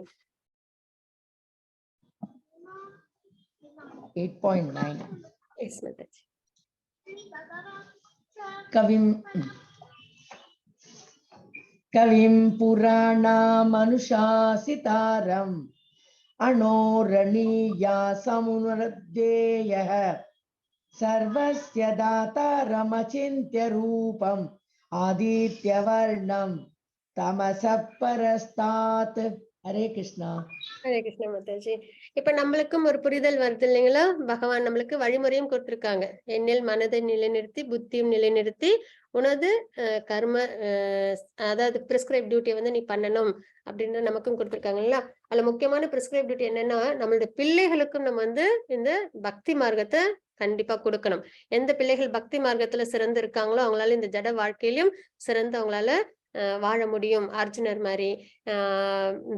8.9. எஸ் மாதாஜி. कविं पुराणामनुशासितारम् अणोरणीया समुनरद्येयः सर्वस्य दातारमचिन्त्य रूपम् आदित्यवर्णं तमसः परस्तात्. हरे कृष्णा. ஹரே கிருஷ்ண மாதாஜி. இப்ப நம்மளுக்கும் ஒரு புரிதல் வருது இல்லைங்களா? பகவான் நம்மளுக்கு வழிமுறையும் கொடுத்திருக்காங்க. என்னில் மனதை நிலைநிறுத்தி புத்தியும் நிலைநிறுத்தி உனது கர்ம அதாவது பிரிஸ்கிரைப் டியூட்டியை வந்து நீ பண்ணணும் அப்படின்னு நமக்கும் கொடுத்திருக்காங்கல்ல. அதுல முக்கியமான பிரிஸ்கிரைப் டியூட்டி என்னன்னா, நம்மளுடைய பிள்ளைகளுக்கும் நம்ம வந்து இந்த பக்தி மார்க்கத்தை கண்டிப்பா கொடுக்கணும். எந்த பிள்ளைகள் பக்தி மார்க்கத்துல சிறந்து இருக்காங்களோ அவங்களால இந்த ஜட வாழ்க்கையிலும் சிறந்து அவங்களால வாழ முடியும். அர்ஜுனர் மாதிரி,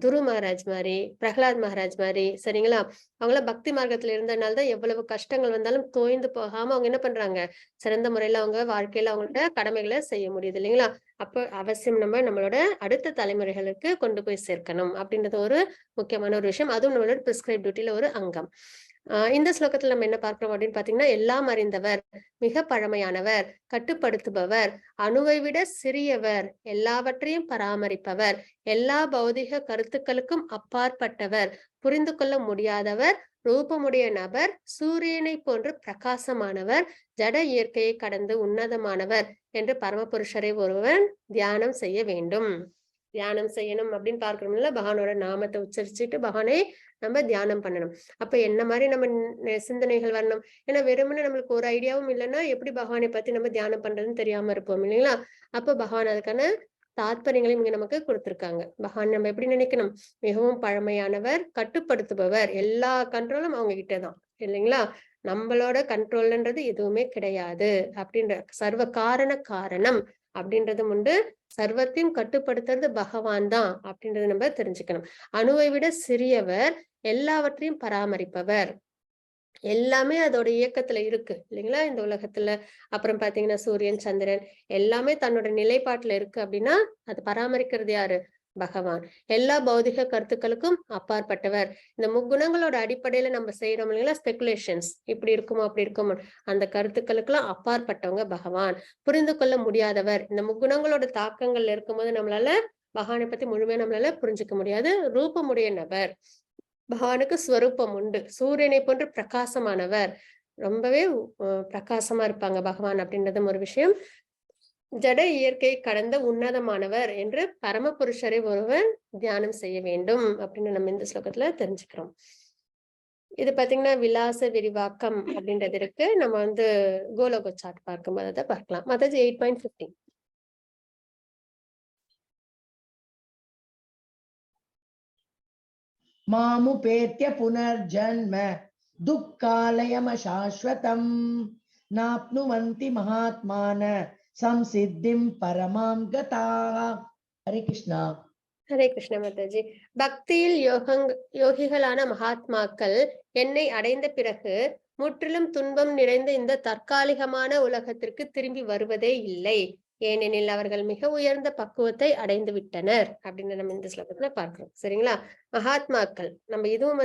துரு மகாராஜ் மாதிரி, பிரகலாத் மகாராஜ் மாதிரி, சரிங்களா? அவங்கள பக்தி மார்க்கத்துல இருந்ததுனாலதான் எவ்வளவு கஷ்டங்கள் வந்தாலும் தோய்ந்து போகாம அவங்க என்ன பண்றாங்க, சிறந்த முறையில அவங்க வாழ்க்கையில அவங்களோட கடமைகளை செய்ய முடியுது இல்லைங்களா? அப்ப அவசியம் நம்ம நம்மளோட அடுத்த தலைமுறைகளுக்கு கொண்டு போய் சேர்க்கணும் அப்படின்றது ஒரு முக்கியமான ஒரு விஷயம். அதுவும் நம்மளோட பிரிஸ்கிரைப் டியூட்டில ஒரு அங்கம். இந்த ஸ்லோகத்துல நம்ம என்ன பார்க்கிறோம் அப்படின்னு பாத்தீங்கன்னா, எல்லாம் அறிந்தவர், மிக பழமையானவர், கட்டுப்படுத்துபவர், அணுவை விட சிறியவர், எல்லாவற்றையும் பராமரிப்பவர், எல்லா பௌதிக கருத்துக்களுக்கும் அப்பாற்பட்டவர், புரிந்து கொள்ள முடியாதவர், ரூபமுடைய நபர், சூரியனை போன்று பிரகாசமானவர், ஜட இயற்கையை கடந்து உன்னதமானவர் என்று பரமபுருஷரை ஒருவன் தியானம் செய்ய வேண்டும். தியானம் செய்யணும் அப்படின்னு பார்க்கணும்ல, பகவானோட நாமத்தை உச்சரிச்சுட்டு பகவானை நம்ம தியானம் பண்ணணும். அப்ப என்ன மாதிரி நம்ம சிந்தனைகள் வரணும். ஏன்னா வெறுமனே நம்மளுக்கு ஒரு ஐடியாவும் இல்லைன்னா எப்படி பகவானை பத்தி நம்ம தியானம் பண்றதுன்னு தெரியாம இருப்போம் இல்லைங்களா? அப்ப பகவான் அதுக்கான தாத்பரியங்களையும் இங்க நமக்கு கொடுத்திருக்காங்க. பகவான் நம்ம எப்படி நினைக்கணும், மிகவும் பழமையானவர், கட்டுப்படுத்துபவர், எல்லா கண்ட்ரோலும் அவங்க கிட்டதான் இல்லைங்களா? நம்மளோட கண்ட்ரோல்ன்றது எதுவுமே கிடையாது அப்படின்ற சர்வ காரணம் அப்படின்றதும் உண்டு. சர்வத்தையும் கட்டுப்படுத்துறது பகவான் தான் அப்படின்றத நம்ம தெரிஞ்சுக்கணும். அணுவை விட சிறியவர், எல்லாவற்றையும் பராமரிப்பவர், எல்லாமே அதோட இயக்கத்துல இருக்கு இல்லைங்களா இந்த உலகத்துல. அப்புறம் பாத்தீங்கன்னா சூரியன், சந்திரன் எல்லாமே தன்னோட நிலைப்பாட்டுல இருக்கு அப்படின்னா அது பராமரிக்கிறது யாரு, பகவான். எல்லா பௌதிக கருத்துக்களுக்கும் அப்பாற்பட்டவர். இந்த முக்குணங்களோட அடிப்படையில நம்ம செய்யறோம் இல்லைங்களா, ஸ்பெகுலேஷன்ஸ், இப்படி இருக்குமோ அப்படி இருக்குமோ, அந்த கருத்துக்களுக்கு எல்லாம் அப்பாற்பட்டவங்க பகவான். புரிந்து கொள்ள முடியாதவர், இந்த முக்குணங்களோட தாக்கங்கள்ல இருக்கும்போது நம்மளால பகவானை பத்தி முழுமையா நம்மளால புரிஞ்சுக்க முடியாது. ரூபமுடைய நபர், பகவானுக்கு ஸ்வரூபம் உண்டு. சூரியனை போன்று பிரகாசமானவர், ரொம்பவே பிரகாசமா இருப்பாங்க பகவான் அப்படின்றதும் ஒரு விஷயம். ஜட இயற்கை கடந்த உன்னதமானவர் என்று பரமபுருஷரை ஒருவன் தியானம் செய்ய வேண்டும் அப்படின்னு நம்ம இந்த ஸ்லோகத்துல தெரிஞ்சுக்கிறோம். இது பாத்தீங்கன்னா விலாச விரிவாக்கம் அப்படின்றது இருக்கு. நம்ம வந்து கோலோக சார்ட் பார்க்கும்போது அதை பார்க்கலாம். மதாஜி 8.15. मामुपेत्य पुनर्जन्म दुःखालयम शाश्वतम् नाप्नुवन्ति महात्मान संसिद्धिं परमां गताः. हरे कृष्णा. ஹரே கிருஷ்ண மாதாஜி. பக்தியில் யோகிகளான மகாத்மாக்கள் என்னை அடைந்த பிறகு முற்றிலும் துன்பம் நிறைந்த இந்த தற்காலிகமான உலகத்திற்கு திரும்பி வருவதே இல்லை, ஏனெனில் அவர்கள் மிக உயர்ந்த பக்குவத்தை அடைந்து விட்டனர் அப்படின்னு நம்ம இந்த ஸ்லோகத்துல பார்க்கிறோம். சரிங்களா? மகாத்மாக்கள் நம்ம இதுவும்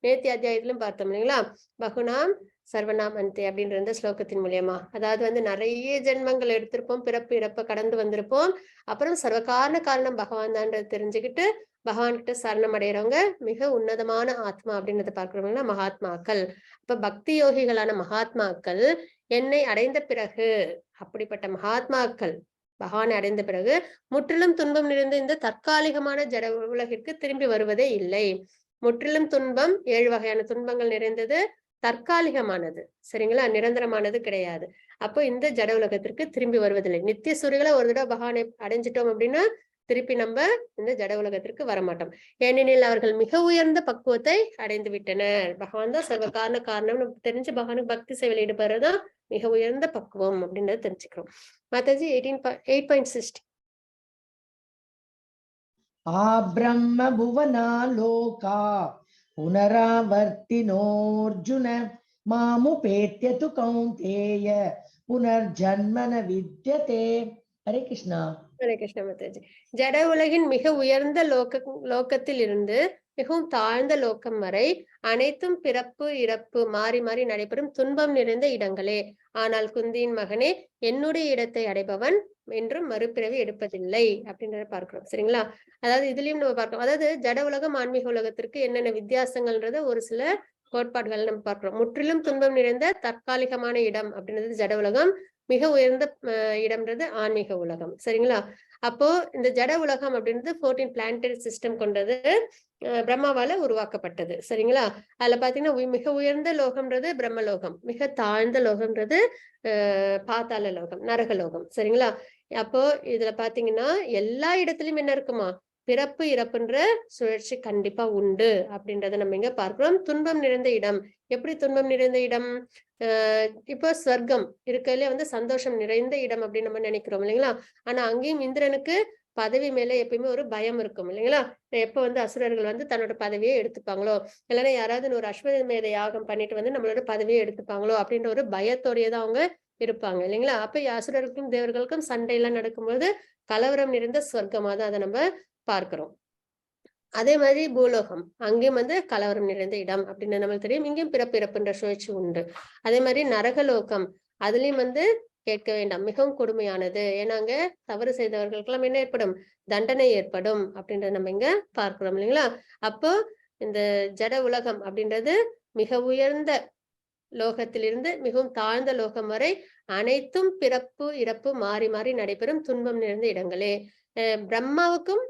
நேத்தி அத்தியாயத்திலும் பார்த்தோம் இல்லைங்களா? பகுனாம் சர்வநாம் அந்தே அப்படின்ற இந்த ஸ்லோகத்தின் மூலியமா, அதாவது நிறைய ஜென்மங்கள் எடுத்திருப்போம், பிறப்பு இறப்ப கடந்து வந்திருப்போம். அப்புறம் சர்வகாரண காரணம் பகவான் தான்றது தெரிஞ்சுக்கிட்டு பகவான் கிட்ட சரணம் அடைகிறவங்க மிக உன்னதமான ஆத்மா அப்படின்றத பார்க்கிறோம்னா மகாத்மாக்கள். அப்ப பக்தி யோகிகளான மகாத்மாக்கள் என்னை அடைந்த பிறகு, அப்படிப்பட்ட மகாத்மாக்கள் பகவானை அடைந்த பிறகு முற்றிலும் துன்பம் நிறைந்த இந்த தற்காலிகமான ஜட உலகிற்கு திரும்பி வருவதே இல்லை. முற்றிலும் துன்பம் 7 வகையான துன்பங்கள் நிறைந்தது, தற்காலிகமானது. சரிங்களா? நிரந்தரமானது கிடையாது. அப்போ இந்த ஜட உலகத்திற்கு திரும்பி வருவதில்லை. நித்திய சூரிகளை ஒரு தடவை பகவானை அடைஞ்சிட்டோம் அப்படின்னா திருப்பி நம்ம இந்த ஜட உலகத்திற்கு வரமாட்டோம். ஏனெனில் அவர்கள் மிக உயர்ந்த பக்குவத்தை அடைந்து விட்டனர். பகவான் தான் சர்வ காரணம் தெரிஞ்சு பகவானுக்கு பக்தி சேவையில் ஈடுபடுறதுதான் மிக உயர்ந்த பக்குவம் அப்படின்றத தெரிஞ்சுக்கிறோம். மாதாஜி 8.60. ब्रह्म भुवना लोका पुनरावर्तिनोऽर्जुन मामुपेत्य तु कौन्तेय पुनर्जन्म न विद्यते. हरे कृष्णा. ஹரே கிருஷ்ண மாதாஜி. ஜட உலகின் மிக உயர்ந்த லோகத்தில் இருந்து மிகவும் தாழ்ந்த லோகம் வரை அனைத்தும் பிறப்பு இறப்பு மாறி மாறி நடைபெறும் துன்பம் நிறைந்த இடங்களே. ஆனால் குந்தியின் மகனே, என்னுடைய இடத்தை அடைபவன் என்றும் மறுபிறவி எடுப்பதில்லை அப்படின்றத பார்க்கிறோம். சரிங்களா? அதாவது இதுலயும் நம்ம பார்க்கிறோம், அதாவது ஜட உலகம் ஆன்மீக உலகத்திற்கு என்னென்ன வித்தியாசங்கள்ன்றத ஒரு சில கோட்பாடுகள் நம்ம பார்க்கிறோம். முற்றிலும் துன்பம் நிறைந்த தற்காலிகமான இடம் அப்படின்றது ஜட உலகம், மிக உயர்ந்த இடம்ன்றது ஆன்மீக உலகம். சரிங்களா? அப்போ இந்த ஜட உலகம் அப்படின்றது 14 பிளானட்டரி சிஸ்டம் கொண்டது, பிரம்மாவால உருவாக்கப்பட்டது. சரிங்களா? அதுல பாத்தீங்கன்னா மிக உயர்ந்த லோகம்ன்றது பிரம்மலோகம், மிக தாழ்ந்த லோகம்ன்றது பாதாள லோகம், நரகலோகம். சரிங்களா? அப்போ இதுல பாத்தீங்கன்னா எல்லா இடத்துலயும் என்ன இருக்குமா? பிறப்பு இறப்புன்ற சுழற்சி கண்டிப்பா உண்டு அப்படின்றத நம்ம இங்க பார்க்கிறோம். துன்பம் நிறைந்த இடம், எப்படி துன்பம் நிறைந்த இடம்? இப்போ ஸ்வர்க்கம் இருக்கல சந்தோஷம் நிறைந்த இடம் அப்படின்னு நம்ம நினைக்கிறோம் இல்லைங்களா? ஆனா அங்கேயும் இந்திரனுக்கு பதவி மேல எப்பயுமே ஒரு பயம் இருக்கும் இல்லைங்களா? எப்ப அசுரர்கள் தன்னோட பதவியை எடுத்துப்பாங்களோ, இல்லைன்னா யாராவது ஒரு அஸ்வமேத யாகம் பண்ணிட்டு நம்மளோட பதவியை எடுத்துப்பாங்களோ அப்படின்ற ஒரு பயத்தோடையதான் அவங்க இருப்பாங்க இல்லைங்களா? அப்ப அசுரர்களுக்கும் தேவர்களுக்கும் சண்டையெல்லாம் நடக்கும்போது கலவரம் நிறைந்த ஸ்வர்க்கமா தான் அதை நம்ம பார்க்கிறோம். அதே மாதிரி பூலோகம், அங்கேயும் கலவரம் நிறைந்த இடம் அப்படின்னு நம்மளுக்கு தெரியும். இங்கேயும் பிறப்பு இறப்புன்ற சுழற்சி உண்டு. அதே மாதிரி நரகலோகம், அதுலயும் கேட்க வேண்டாம், மிகவும் கொடுமையானது. ஏன்னா அங்க தவறு செய்தவர்களுக்கெல்லாம் என்ன ஏற்படும்? தண்டனை ஏற்படும் அப்படின்றத நம்ம இங்க பார்க்கிறோம் இல்லைங்களா? அப்போ இந்த ஜட உலகம் அப்படின்றது மிக உயர்ந்த லோகத்திலிருந்து மிகவும் தாழ்ந்த லோகம் வரை அனைத்தும் பிறப்பு இறப்பு மாறி மாறி நடைபெறும் துன்பம் நிறைந்த இடங்களே. பிரம்மாவுக்கும்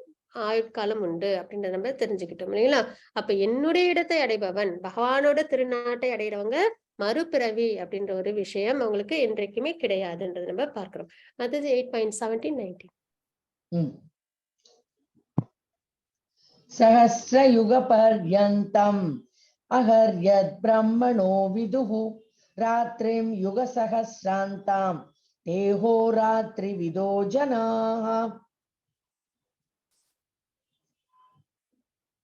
ஆயுட்காலம் உண்டு அப்படின்றத நம்ம தெரிஞ்சுக்கிட்டோம் இல்லைங்களா? அப்ப என்னுடைய இடத்தை அடைபவன், பகவானோட திருநாட்டை அடைகிறவங்க மறுபிறவி அப்படின்ற ஒரு விஷயம் அவங்களுக்கு என்றைக்குமே கிடையாதுன்றது நம்ம பார்க்கிறோம். அது 8.17-19. सहस्रयुग पर्यन्तम् अहर्यत् ब्रह्मणो विदुः रात्रिं युग सहस्रान्तां तेहो रात्रिविदो जनाः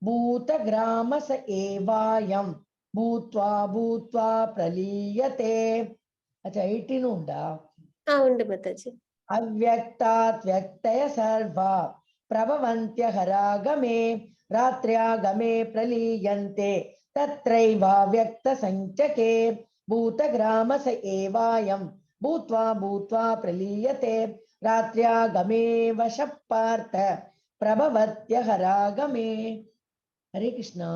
भूतग्रामस एवायं भूत्वा भूत्वा प्रलीयते. अच्छा 18 उंडा? उंडु माताजी. अव्यक्तात् व्यक्तय सर्वा प्रभवन्त्यहरागमे रात्र्यागमे प्रलीयन्ते तत्रैव व्यक्तसंख्यके भूतग्रामस एवायं भूत्वा भूत्वा प्रलीयते रात्र्यागमे वशः पार्थ प्रभवत्यहरागमे. हरे कृष्णा.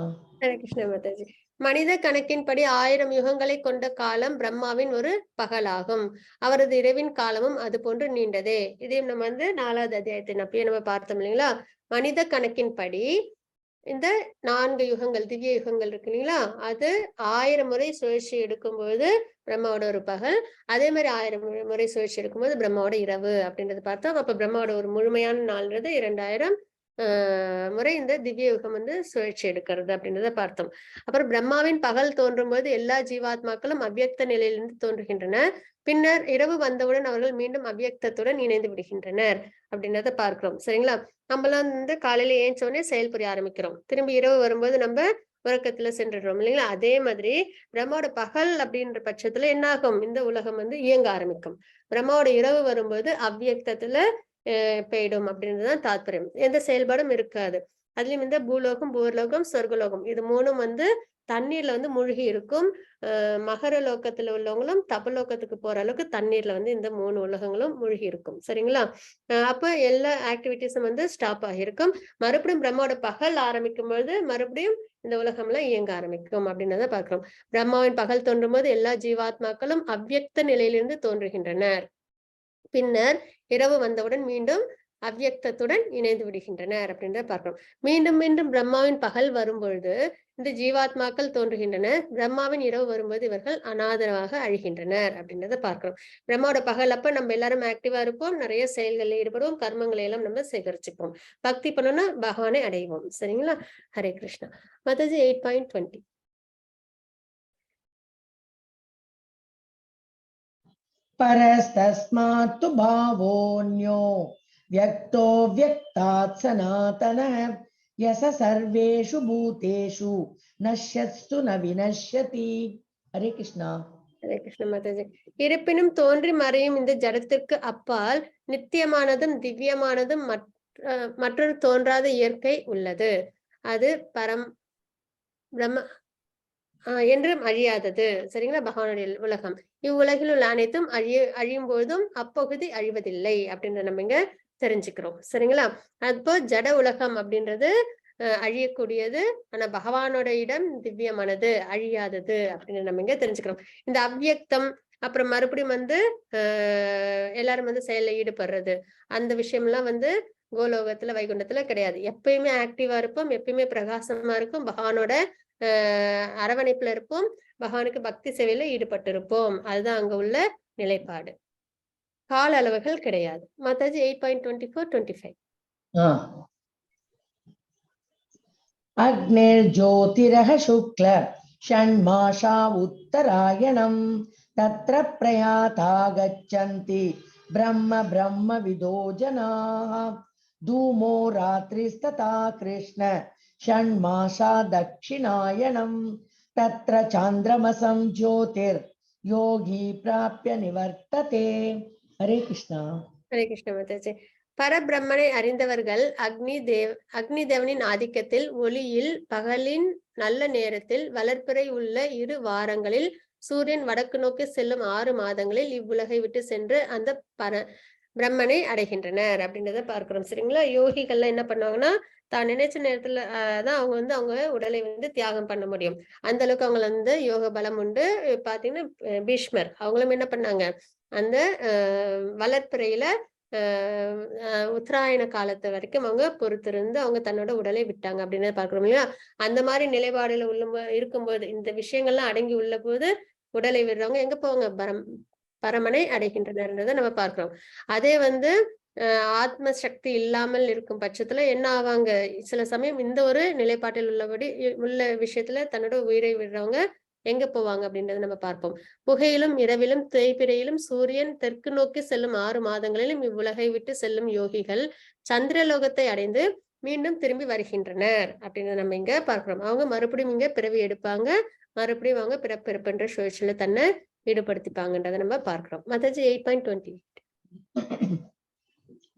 हरे कृष्णा माताजी. மனித கணக்கின்படி 1000 யுகங்களை கொண்ட காலம் பிரம்மாவின் ஒரு பகலாகும். அவரது இரவின் காலமும் அது போன்று நீண்டதே. இதையும் நம்ம 4வது அத்தியாயத்தின் அப்பயே நம்ம பார்த்தோம் இல்லைங்களா? மனித கணக்கின்படி இந்த 4 யுகங்கள், திவ்ய யுகங்கள் இருக்கு இல்லைங்களா? அது 1000 முறை சுழற்சி எடுக்கும்போது பிரம்மாவோட ஒரு பகல், அதே மாதிரி 1000 முறை சுழற்சி எடுக்கும்போது பிரம்மாவோட இரவு அப்படின்றது பார்த்தோம். அப்ப பிரம்மாவோட ஒரு முழுமையான நாள்ன்றது 2000 முறை இந்த திவ்ய யுகம் வந்து சுழற்சி எடுக்கிறது அப்படின்றத பார்த்தோம். அப்புறம் பிரம்மாவின் பகல் தோன்றும் போது எல்லா ஜீவாத்மாக்களும் அவ்வியக்த நிலையிலிருந்து தோன்றுகின்றன. பின்னர் இரவு வந்தவுடன் அவர்கள் மீண்டும் அவ்வியக்தத்துடன் இணைந்து விடுகின்றனர் அப்படின்றத பார்க்கிறோம். சரிங்களா? நம்மளாம் வந்து காலையில ஏஞ்ச உடனே செயல்புரிய ஆரம்பிக்கிறோம். திரும்பி இரவு வரும்போது நம்ம உறக்கத்துல சென்றுடுறோம் இல்லைங்களா? அதே மாதிரி பிரம்மாவோட பகல் அப்படின்ற பட்சத்துல என்ன ஆகும்? இந்த உலகம் வந்து இயங்க ஆரம்பிக்கும். பிரம்மாவோட இரவு வரும்போது அவ்வியக்தத்துல போயிடும் அப்படின்றதுதான் தாத்பரியம். எந்த செயல்பாடும் இருக்காது. அதுலயும் இந்த பூலோகம், பூர்லோகம், சொர்க்கலோகம் இது மூணும் வந்து தண்ணீர்ல வந்து மூழ்கி இருக்கும். மகர லோகத்துல உள்ளவங்களும் தபலோகத்துக்கு போற அளவுக்கு தண்ணீர்ல வந்து இந்த 3 உலகங்களும் மூழ்கி இருக்கும். சரிங்களா? அப்ப எல்லா ஆக்டிவிட்டிஸும் வந்து ஸ்டாப் ஆகியிருக்கும். மறுபடியும் பிரம்மாவோட பகல் ஆரம்பிக்கும் பொழுது மறுபடியும் இந்த உலகம்லாம் இயங்க ஆரம்பிக்கும் அப்படின்றத பார்க்கிறோம். பிரம்மாவின் பகல் தோன்றும் போது எல்லா ஜீவாத்மாக்களும் அவ்வியக்த நிலையிலிருந்து தோன்றுகின்றனர். பின்னர் இரவு வந்தவுடன் மீண்டும் அவ்வியக்தத்துடன் இணைந்து விடுகின்றனர் அப்படின்றத பார்க்கிறோம். மீண்டும் மீண்டும் பிரம்மாவின் பகல் வரும்பொழுது இந்த ஜீவாத்மாக்கள் தோன்றுகின்றனர். பிரம்மாவின் இரவு வரும்போது இவர்கள் அனாதரவாக அழிகின்றனர் அப்படின்றத பார்க்கிறோம். பிரம்மாவோட பகல் அப்ப நம்ம எல்லாரும் ஆக்டிவா இருப்போம், நிறைய செயல்களில் ஈடுபடுவோம், கர்மங்களை எல்லாம் நம்ம சேகரிச்சுப்போம். பக்தி பண்ணோம்னா பகவானை அடைவோம். சரிங்களா? ஹரே கிருஷ்ணா. மாதாஜி 8.20. परस्तस्मात्तु भावोऽन्यो व्यक्तो व्यक्तात् सनातनः यस सर्वेषु भूतेषु नश्यत्सु न विनश्यति. हरे कृष्णा. ஹரே கிருஷ்ண மாதாஜி. இருப்பினும் தோன்றி மறையும் இந்த ஜடத்திற்கு அப்பால் நித்தியமானதும் திவ்யமானதும் மற்றொரு தோன்றாத இயற்கை உள்ளது. அது பரம் பிரம்ம என்றும் அழியாதது. சரிங்களா? பகவானுடைய உலகம். இவ்வுலகில் உள்ள அனைத்தும் அழியும் பொழுதும் அப்பகுதி அழிவதில்லை அப்படின்ற நம்ம இங்க தெரிஞ்சுக்கிறோம். சரிங்களா? அப்போ ஜட உலகம் அப்படின்றது அழியக்கூடியது. ஆனா பகவானோட இடம் திவ்யமானது, அழியாதது அப்படின்னு நம்ம இங்க தெரிஞ்சுக்கிறோம். இந்த அவ்வியக்தம் அப்புறம் மறுபடியும் வந்து எல்லாரும் வந்து செயல்ல ஈடுபடுறது அந்த விஷயம்லாம் வந்து கோலோகத்துல வைகுண்டத்துல கிடையாது. எப்பயுமே ஆக்டிவா இருப்போம், எப்பயுமே பிரகாசமா இருக்கும், பகவானோட அரவணைப்புல இருப்போம், பகவானுக்கு பக்தி சேவையில ஈடுபட்டு இருப்போம். அதுதான் அங்க உள்ள நிலைப்பாடு. கால அளவுகள் கிடையாது. மாதாஜி 8.24-25. अग्निर्ज्योतिरः शुक्ल षण्मासा उत्तरायणम् तत्र प्रयाता गच्छन्ति ब्रह्म ब्रह्मविदो जनाः धूमो रात्रिस्तथा कृष्ण षण्मासा दक्षिणायनम् तत्र चान्द्रमसं ज्योतिर्योगी प्राप्य निवर्तते. हरे कृष्णा. ஹரே கிருஷ்ண மாதாஜி. பரபிரம்மனை அறிந்தவர்கள் அக்னி தேவனின் ஆதிக்கத்தில் ஒளியில் பகலின் நல்ல நேரத்தில் வளர்ப்பிறை உள்ள 2 வாரங்களில் சூரியன் வடக்கு நோக்கி செல்லும் 6 மாதங்களில் இவ்வுலகை விட்டு சென்று அந்த பிரம்மனை அடைகின்றனர் அப்படின்றத பார்க்கிறோம். சரிங்களா? யோகிகள்லாம் என்ன பண்ணுவாங்கன்னா தான் நினைச்ச நேரத்துல தான் அவங்க வந்து அவங்க உடலை வந்து தியாகம் பண்ண முடியும். அந்த அளவுக்கு அவங்கள வந்து யோக பலம் உண்டு. பாத்தீங்கன்னா பீஷ்மர் அவங்களும் என்ன பண்ணாங்க, அந்த வளர்ப்பிறையில உத்தராயண காலத்து வரைக்கும் அவங்க பொறுத்திருந்து அவங்க தன்னோட உடலை விட்டாங்க அப்படின்னு பார்க்கிறோம் இல்லையா? அந்த மாதிரி நிலைப்பாடுல இருக்கும்போது இந்த விஷயங்கள்லாம் அடங்கி உள்ள போது உடலை விடுறவங்க எங்க போவாங்க? பரமனை அடைகின்றனர்ன்றதை நம்ம பார்க்கிறோம். அதே வந்து ஆத்ம சக்தி இல்லாமல் இருக்கும் பட்சத்துல என்ன ஆவாங்க? சில சமயம் இந்த ஒரு நிலைப்பாட்டில் உள்ள விஷயத்துல தன்னோட உயிரை விடுறவங்க எங்க போவாங்க அப்படின்றத நம்ம பார்ப்போம். புகையிலும் இரவிலும் தேய்பிரையிலும் சூரியன் தெற்கு நோக்கி செல்லும் 6 மாதங்களிலும் இவ்வுலகை விட்டு செல்லும் யோகிகள் சந்திரலோகத்தை அடைந்து மீண்டும் திரும்பி வருகின்றனர் அப்படின்னு நம்ம இங்க பார்க்கிறோம். அவங்க மறுபடியும் இங்க பிறவி எடுப்பாங்க, மறுபடியும் அவங்க பிறப்பிறப்புன்ற சுழற்சியில தன்னை ஈடுபடுத்திப்பாங்கன்றதை நம்ம பார்க்கிறோம். மாதாஜி 8.20.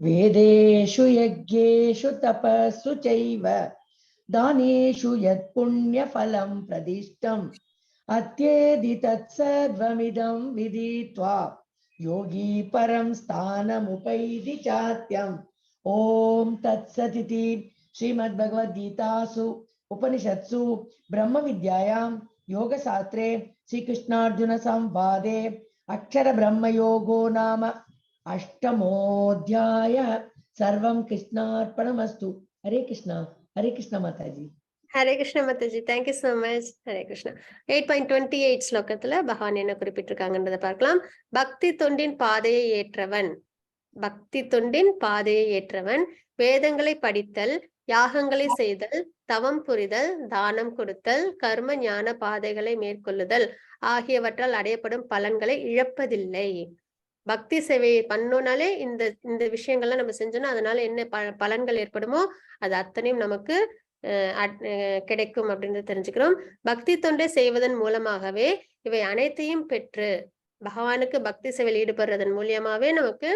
वेदेषु यज्ञेषु तपस्सु चैव दानेषु यत् पुण्यफलं प्रदिष्टम् अत्येदि तत्सर्वमिदं विदित्वा योगी परं स्थानमुपैति चात्यम्. ॐ तत्सदिति श्रीमद्भगवद्गीतासु उपनिषत्सु ब्रह्मविद्यायां योगशास्त्रे श्रीकृष्णार्जुन संवादे अक्षर ब्रह्मयोगो नाम अष्टमोऽध्याय. सर्वं कृष्णार्पणमस्तु. हरे कृष्णा. हरे कृष्णा माताजी. Hare Krishna Mataji. Thank you so much. Hare Krishna. 8.28 ஸ்லோகத்துல பகவான் என்ன குறிப்பிட்டிருக்காங்கன்றதை பார்க்கலாம். பக்தி தொண்டின் பாதையை ஏற்றவன் வேதங்களை படித்தல், யாகங்களை செய்தல், தவம் புரிதல், தானம் கொடுத்தல், கர்ம ஞான பாதைகளை மேற்கொள்ளுதல் ஆகியவற்றால் அடையப்படும் பலன்களை இழப்பதில்லை. பக்தி சேவையை பண்ணோம்னாலே இந்த இந்த விஷயங்கள்லாம் நம்ம செஞ்சோம்னா அதனால என்ன பலன்கள் ஏற்படுமோ அது அத்தனையும் நமக்கு கிடைக்கும் அப்படின்றத தெரிஞ்சுக்கிறோம். பக்தி தொண்டை செய்வதன் மூலமாகவே இவை அனைத்தையும் பெற்று பகவானுக்கு பக்தி சேவையில் ஈடுபடுறதன் மூலியமாவே நமக்கு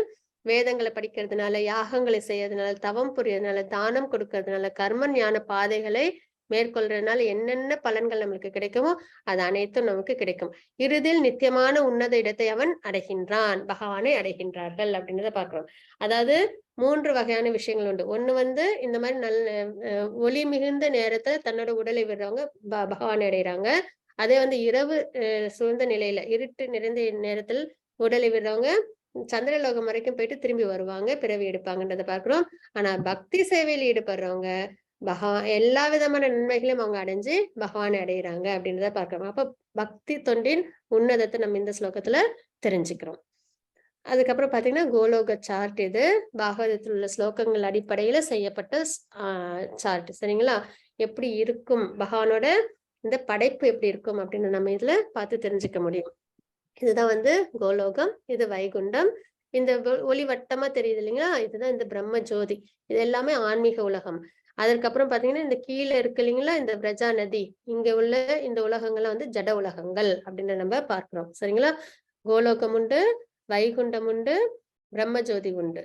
வேதங்களை படிக்கிறதுனால, யாகங்களை செய்யறதுனால, தவம் புரியறதுனால, தானம் கொடுக்கறதுனால, கர்ம ஞான பாதைகளை மேற்கொள்றதுனால என்னென்ன பலன்கள் நம்மளுக்கு கிடைக்குமோ அது அனைத்தும் நமக்கு கிடைக்கும். இறுதியில் நித்தியமான உன்னத இடத்தை அவன் அடைகின்றான், பகவானை அடைகின்றார்கள் அப்படின்றத பார்க்கிறோம். அதாவது 3 வகையான விஷயங்கள் உண்டு. ஒண்ணு இந்த மாதிரி நல்ல ஒளி மிகுந்த நேரத்துல தன்னோட உடலை விடுறவங்க பகவானை அடைகிறாங்க. அதே இரவு சூழ்ந்த நிலையில இருட்டு நிறைந்த நேரத்தில் உடலை விடுறவங்க சந்திரலோகம் வரைக்கும் போயிட்டு திரும்பி வருவாங்க, பிறவி எடுப்பாங்கன்றத பார்க்கிறோம். ஆனா பக்தி சேவையில் ஈடுபடுறவங்க எல்லா விதமான நன்மைகளையும் அவங்க அடைஞ்சு பகவானை அடைகிறாங்க அப்படின்றத பார்க்கிறோம். அப்ப பக்தி தொண்டின் உன்னதத்தை நம்ம இந்த ஸ்லோகத்துல தெரிஞ்சுக்கிறோம். அதுக்கப்புறம் பாத்தீங்கன்னா கோலோக சார்ட். இது பாகவதத்தில் உள்ள ஸ்லோகங்கள் அடிப்படையில செய்யப்பட்ட சார்ட். சரிங்களா? எப்படி இருக்கும் பகவானோட இந்த படைப்பு எப்படி இருக்கும் அப்படின்னு நம்ம இதுல பார்த்து தெரிஞ்சுக்க முடியும். இதுதான் கோலோகம், இது வைகுண்டம். இந்த ஒளி வட்டமா தெரியுது இல்லைங்களா, இதுதான் இந்த பிரம்ம ஜோதி. இது எல்லாமே ஆன்மீக உலகம். அதற்கப்புறம் பாத்தீங்கன்னா இந்த கீழே இருக்கு இல்லைங்களா, இந்த பிரஜா நதி, இங்க உள்ள இந்த உலகங்கள்லாம் ஜட உலகங்கள் அப்படின்னு நம்ம பார்க்கிறோம். சரிங்களா? கோலோகம் உண்டு, வைகுண்டம் உண்டு, பிரம்ம ஜோதி உண்டு.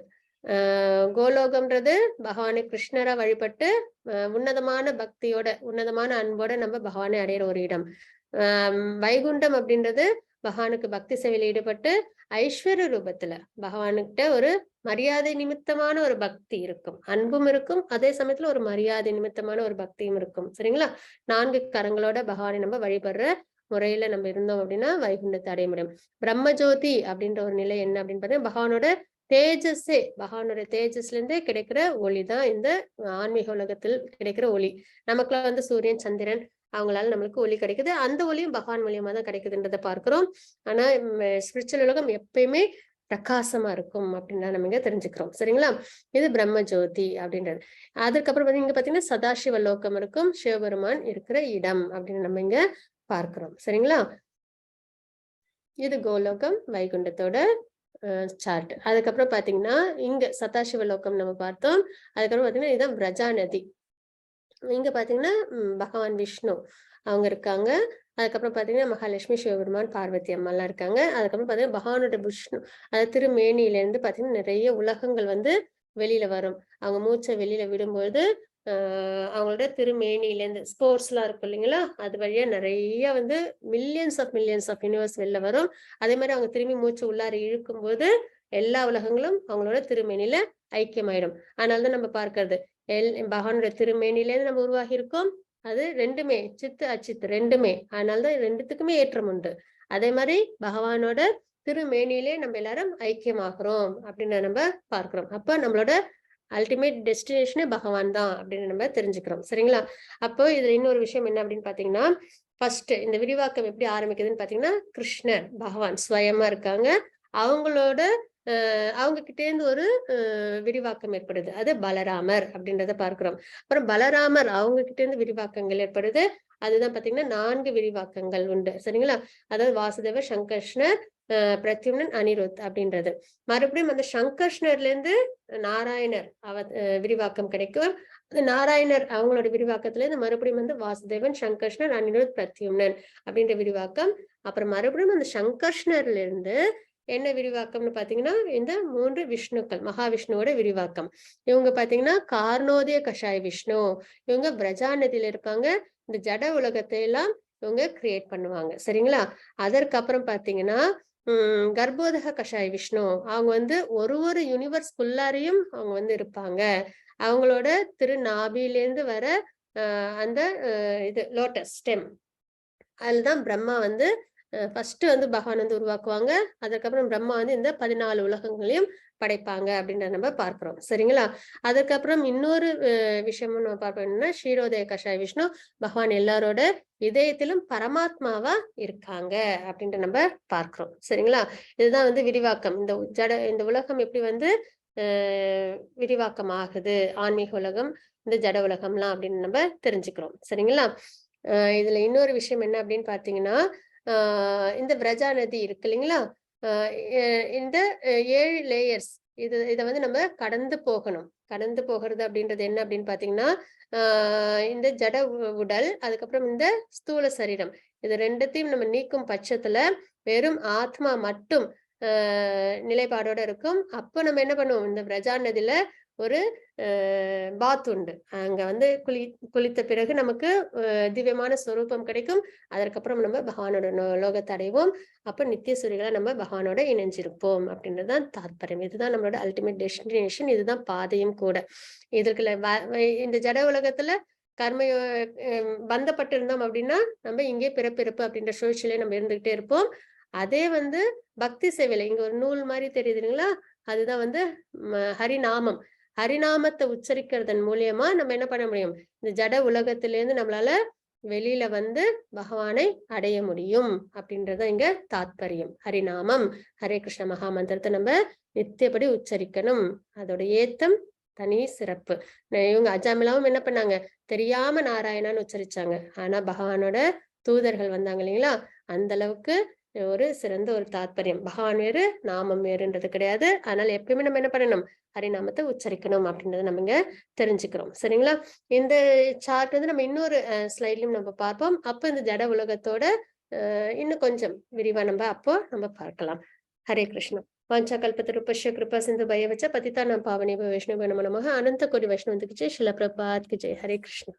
கோலோகம்ன்றது பகவானை கிருஷ்ணரா வழிபட்டு உன்னதமான பக்தியோட உன்னதமான அன்போட நம்ம பகவானை அடையிற ஒரு இடம். வைகுண்டம் அப்படின்றது பகவானுக்கு பக்தி சேவையில் ஈடுபட்டு ஐஸ்வர்ய ரூபத்துல பகவானுக்கிட்ட ஒரு மரியாதை நிமித்தமான ஒரு பக்தி இருக்கும், அன்பும் இருக்கும், அதே சமயத்துல ஒரு மரியாதை நிமித்தமான ஒரு பக்தியும் இருக்கும். சரிங்களா? 4 கரங்களோட பகவானை நம்ம வழிபடுற முறையில நம்ம இருந்தோம் அப்படின்னா வைகுண்டத்தை அடைய முடியும். பிரம்மஜோதி அப்படின்ற ஒரு நிலை என்ன அப்படின்னு பாத்தீங்கன்னா பகவானோட தேஜஸே, பகவானோட தேஜஸ்ல இருந்தே கிடைக்கிற ஒளிதான் இந்த ஆன்மீக உலகத்தில் கிடைக்கிற ஒளி. நமக்குள்ள சூரியன் சந்திரன் அவங்களால நம்மளுக்கு ஒளி கிடைக்குது, அந்த ஒளியும் பகவான் மூலியமா தான் கிடைக்குதுன்றதை பார்க்கிறோம். ஆனா ஸ்பிரிச்சுவல் உலகம் எப்பயுமே பிரகாசமா இருக்கும் அப்படின்னு நம்ம இங்க தெரிஞ்சுக்கிறோம். சரிங்களா? இது பிரம்ம ஜோதி அப்படின்றது. அதுக்கப்புறம் இங்க பாத்தீங்கன்னா சதாசிவ லோகம் இருக்கும், சிவபெருமான் இருக்கிற இடம் அப்படின்னு நம்ம இங்க பார்க்கிறோம். சரிங்களா? இது கோலோகம் வைகுண்டத்தோட சார்ட். அதுக்கப்புறம் பாத்தீங்கன்னா இங்க சதாசிவ லோகம் நம்ம பார்த்தோம். அதுக்கப்புறம் பாத்தீங்கன்னா இதுதான் பிரஜா நதி. இங்க பாத்தீங்கன்னா பகவான் விஷ்ணு அவங்க இருக்காங்க. அதுக்கப்புறம் பாத்தீங்கன்னா மகாலட்சுமி, சிவபெருமான், பார்வதி அம்மா எல்லாம் இருக்காங்க. அதுக்கப்புறம் பாத்தீங்கன்னா பகவானோட விஷ்ணு அதாவது திருமேனியில இருந்து பாத்தீங்கன்னா நிறைய உலகங்கள் வெளியில வரும். அவங்க மூச்சை வெளியில விடும்போது அவங்களோட திருமேனியில இருந்து ஸ்போர்ட்ஸ் எல்லாம் இருக்கும் இல்லைங்களா, அது வழியா நிறைய மில்லியன்ஸ் ஆஃப் யூனிவர்ஸ் வெளில வரும். அதே மாதிரி அவங்க திரும்பி மூச்சு உள்ளார இழுக்கும் போது எல்லா உலகங்களும் அவங்களோட திருமேனியில ஐக்கியமாயிடும். அதனாலதான் நம்ம பார்க்கிறது பகவானோட திருமேனிலேருந்து நம்ம உருவாகி இருக்கோம். அது ரெண்டுமே சித்து அச்சித்து ரெண்டுமே, அதனாலதான் ரெண்டுத்துக்குமே ஏற்றம் உண்டு. அதே மாதிரி பகவானோட திருமேனிலே நம்ம எல்லாரும் ஐக்கியமாகிறோம் அப்படின்னு நம்ம பார்க்கிறோம். அப்ப நம்மளோட அல்டிமேட் டெஸ்டினேஷனே பகவான் தான் அப்படின்னு நம்ம தெரிஞ்சுக்கிறோம். சரிங்களா? அப்போ இதுல இன்னொரு விஷயம் என்ன அப்படின்னு பாத்தீங்கன்னா, ஃபர்ஸ்ட் இந்த விரிவாக்கம் எப்படி ஆரம்பிக்குதுன்னு பாத்தீங்கன்னா கிருஷ்ணர் பகவான் ஸ்வயமா இருக்காங்க, அவங்களோட அவங்க கிட்டே இருந்து ஒரு விரிவாக்கம் ஏற்படுது, அது பலராமர் அப்படின்றத பார்க்கிறோம். அப்புறம் பலராமர் அவங்க கிட்ட இருந்து விரிவாக்கங்கள் ஏற்படுது, அதுதான் பாத்தீங்கன்னா 4 விரிவாக்கங்கள் உண்டு. சரிங்களா? அதாவது வாசுதேவர், சங்கர்ஷ்ணர், பிரத்யும்னன், அனிருத் அப்படின்றது. மறுபடியும் அந்த சங்கர்ஷ்ணர்ல இருந்து நாராயணர் விரிவாக்கம் கிடைக்கும். நாராயணர் அவங்களோட விரிவாக்கத்துல இருந்து மறுபடியும் வாசுதேவன், சங்கர்ஷ்ணர், அனிருத், பிரத்யும்னன் அப்படின்ற விரிவாக்கம். அப்புறம் மறுபடியும் அந்த சங்கர்ஷ்ணர்ல இருந்து என்ன விரிவாக்கம்னு பாத்தீங்கன்னா இந்த 3 விஷ்ணுக்கள், மகாவிஷ்ணுவோட விரிவாக்கம். இவங்க பாத்தீங்கன்னா கார்ணோதய கஷாய விஷ்ணு, இவங்க பிரஜா நதியில இருப்பாங்க. இந்த ஜட உலகத்தை எல்லாம் இவங்க கிரியேட் பண்ணுவாங்க. சரிங்களா? அதற்கப்புறம் பாத்தீங்கன்னா கர்ப்போதக கஷாய விஷ்ணு, அவங்க ஒரு யூனிவர்ஸ்குள்ளாரையும் அவங்க இருப்பாங்க. அவங்களோட திருநாபிலேருந்து வர அந்த இது லோட்டஸ் ஸ்டெம், அதுதான் பிரம்மா ஃபர்ஸ்ட் பகவான் உருவாக்குவாங்க. அதுக்கப்புறம் பிரம்மா இந்த 14 உலகங்களையும் படைப்பாங்க அப்படின்றத நம்ம பார்க்கிறோம். சரிங்களா? அதுக்கப்புறம் இன்னொரு விஷயமும் நம்ம பார்ப்போம்னா ஷீரோதய கஷாய விஷ்ணு, பகவான் எல்லாரோட இதயத்திலும் பரமாத்மாவா இருக்காங்க அப்படின்ற நம்ம பார்க்கிறோம். சரிங்களா? இதுதான் விரிவாக்கம். இந்த உலகம் எப்படி விரிவாக்கம் ஆகுது ஆன்மீக உலகம், இந்த ஜட உலகம்லாம் அப்படின்னு நம்ம தெரிஞ்சுக்கிறோம். சரிங்களா? இதுல இன்னொரு விஷயம் என்ன அப்படின்னு பாத்தீங்கன்னா, இந்த பிரஜா நதி இருக்கு இல்லைங்களா? இந்த 7 லேயர்ஸ் இத வந்து நம்ம கடந்து போகணும். கடந்து போகிறது அப்படின்றது என்ன அப்படின்னு பாத்தீங்கன்னா, இந்த ஜட உடல், அதுக்கப்புறம் இந்த ஸ்தூல சரீரம், இது 2த்தையும் நம்ம நீக்கும் பட்சத்துல வெறும் ஆத்மா மட்டும் நிலைப்பாடோட இருக்கும். அப்போ நம்ம என்ன பண்ணுவோம், இந்த பிரஜா நதியில ஒரு பாத் உண்டு. அங்க வந்து குளித்த பிறகு நமக்கு திவ்யமான ஸ்வரூபம் கிடைக்கும். அதற்கப்புறம் நம்ம பகவானோட லோகத்தை அடைவோம். அப்ப நித்திய சூரிகளா நம்ம பகவானோட இணைஞ்சிருப்போம் அப்படின்றதுதான் தாத்பரியம். இதுதான் நம்மளோட அல்டிமேட் டெஸ்டினேஷன். இதுதான் பாதையும் கூட. இதுக்குள்ள இந்த ஜட உலகத்துல கர்மயோ பந்தப்பட்டு இருந்தோம் அப்படின்னா நம்ம இங்கே பிறப்பிறப்பு அப்படின்ற சுழற்சியிலே நம்ம இருந்துகிட்டே இருப்போம். அதே வந்து பக்தி சேவையில இங்க ஒரு நூல் மாதிரி தெரியுது இல்லைங்களா? அதுதான் வந்து ஹரிநாமம். ஹரிநாமத்தை உச்சரிக்கிறதன் மூலியமா நம்ம என்ன பண்ண முடியும், இந்த ஜட உலகத்திலேருந்து நம்மளால வெளியில வந்து பகவானை அடைய முடியும் அப்படின்றத இங்க தாத்பரியம். ஹரிநாமம், ஹரே கிருஷ்ண மகா மந்திரத்தை நம்ம நித்தியப்படி உச்சரிக்கணும். அதோட ஏத்தம் தனி சிறப்பு. இவங்க அஜாமிலாவும் என்ன பண்ணாங்க, தெரியாம நாராயணான்னு உச்சரிச்சாங்க. ஆனா பகவானோட தூதர்கள் வந்தாங்க இல்லைங்களா? அந்த அளவுக்கு ஒரு சிறந்த ஒரு தாத்பரியம். பகவான் வேறு, நாமம் வேறுன்றது கிடையாது. அதனால எப்பயுமே நம்ம என்ன பண்ணணும், ஹரிநாமத்தை உச்சரிக்கணும் அப்படின்றத நம்ம இங்க தெரிஞ்சுக்கிறோம். சரிங்களா? இந்த சார்ட் வந்து நம்ம இன்னொரு ஸ்லைட்லயும் நம்ம பார்ப்போம். அப்ப இந்த ஜட உலகத்தோட இன்னும் கொஞ்சம் விரிவா நம்ம பார்க்கலாம். ஹரே கிருஷ்ணா. வாஞ்சா கல்பத்தருபஸ்ய கிருபா சிந்து பயவச்ச பதிதானாம் பாவனேப வைஷ்ணவ நமோ நமः. அனந்த கோடி வைஷ்ணவ ஜெய். ஸ்ரீல பிரபாத் கி ஜெய். ஹரே கிருஷ்ணா.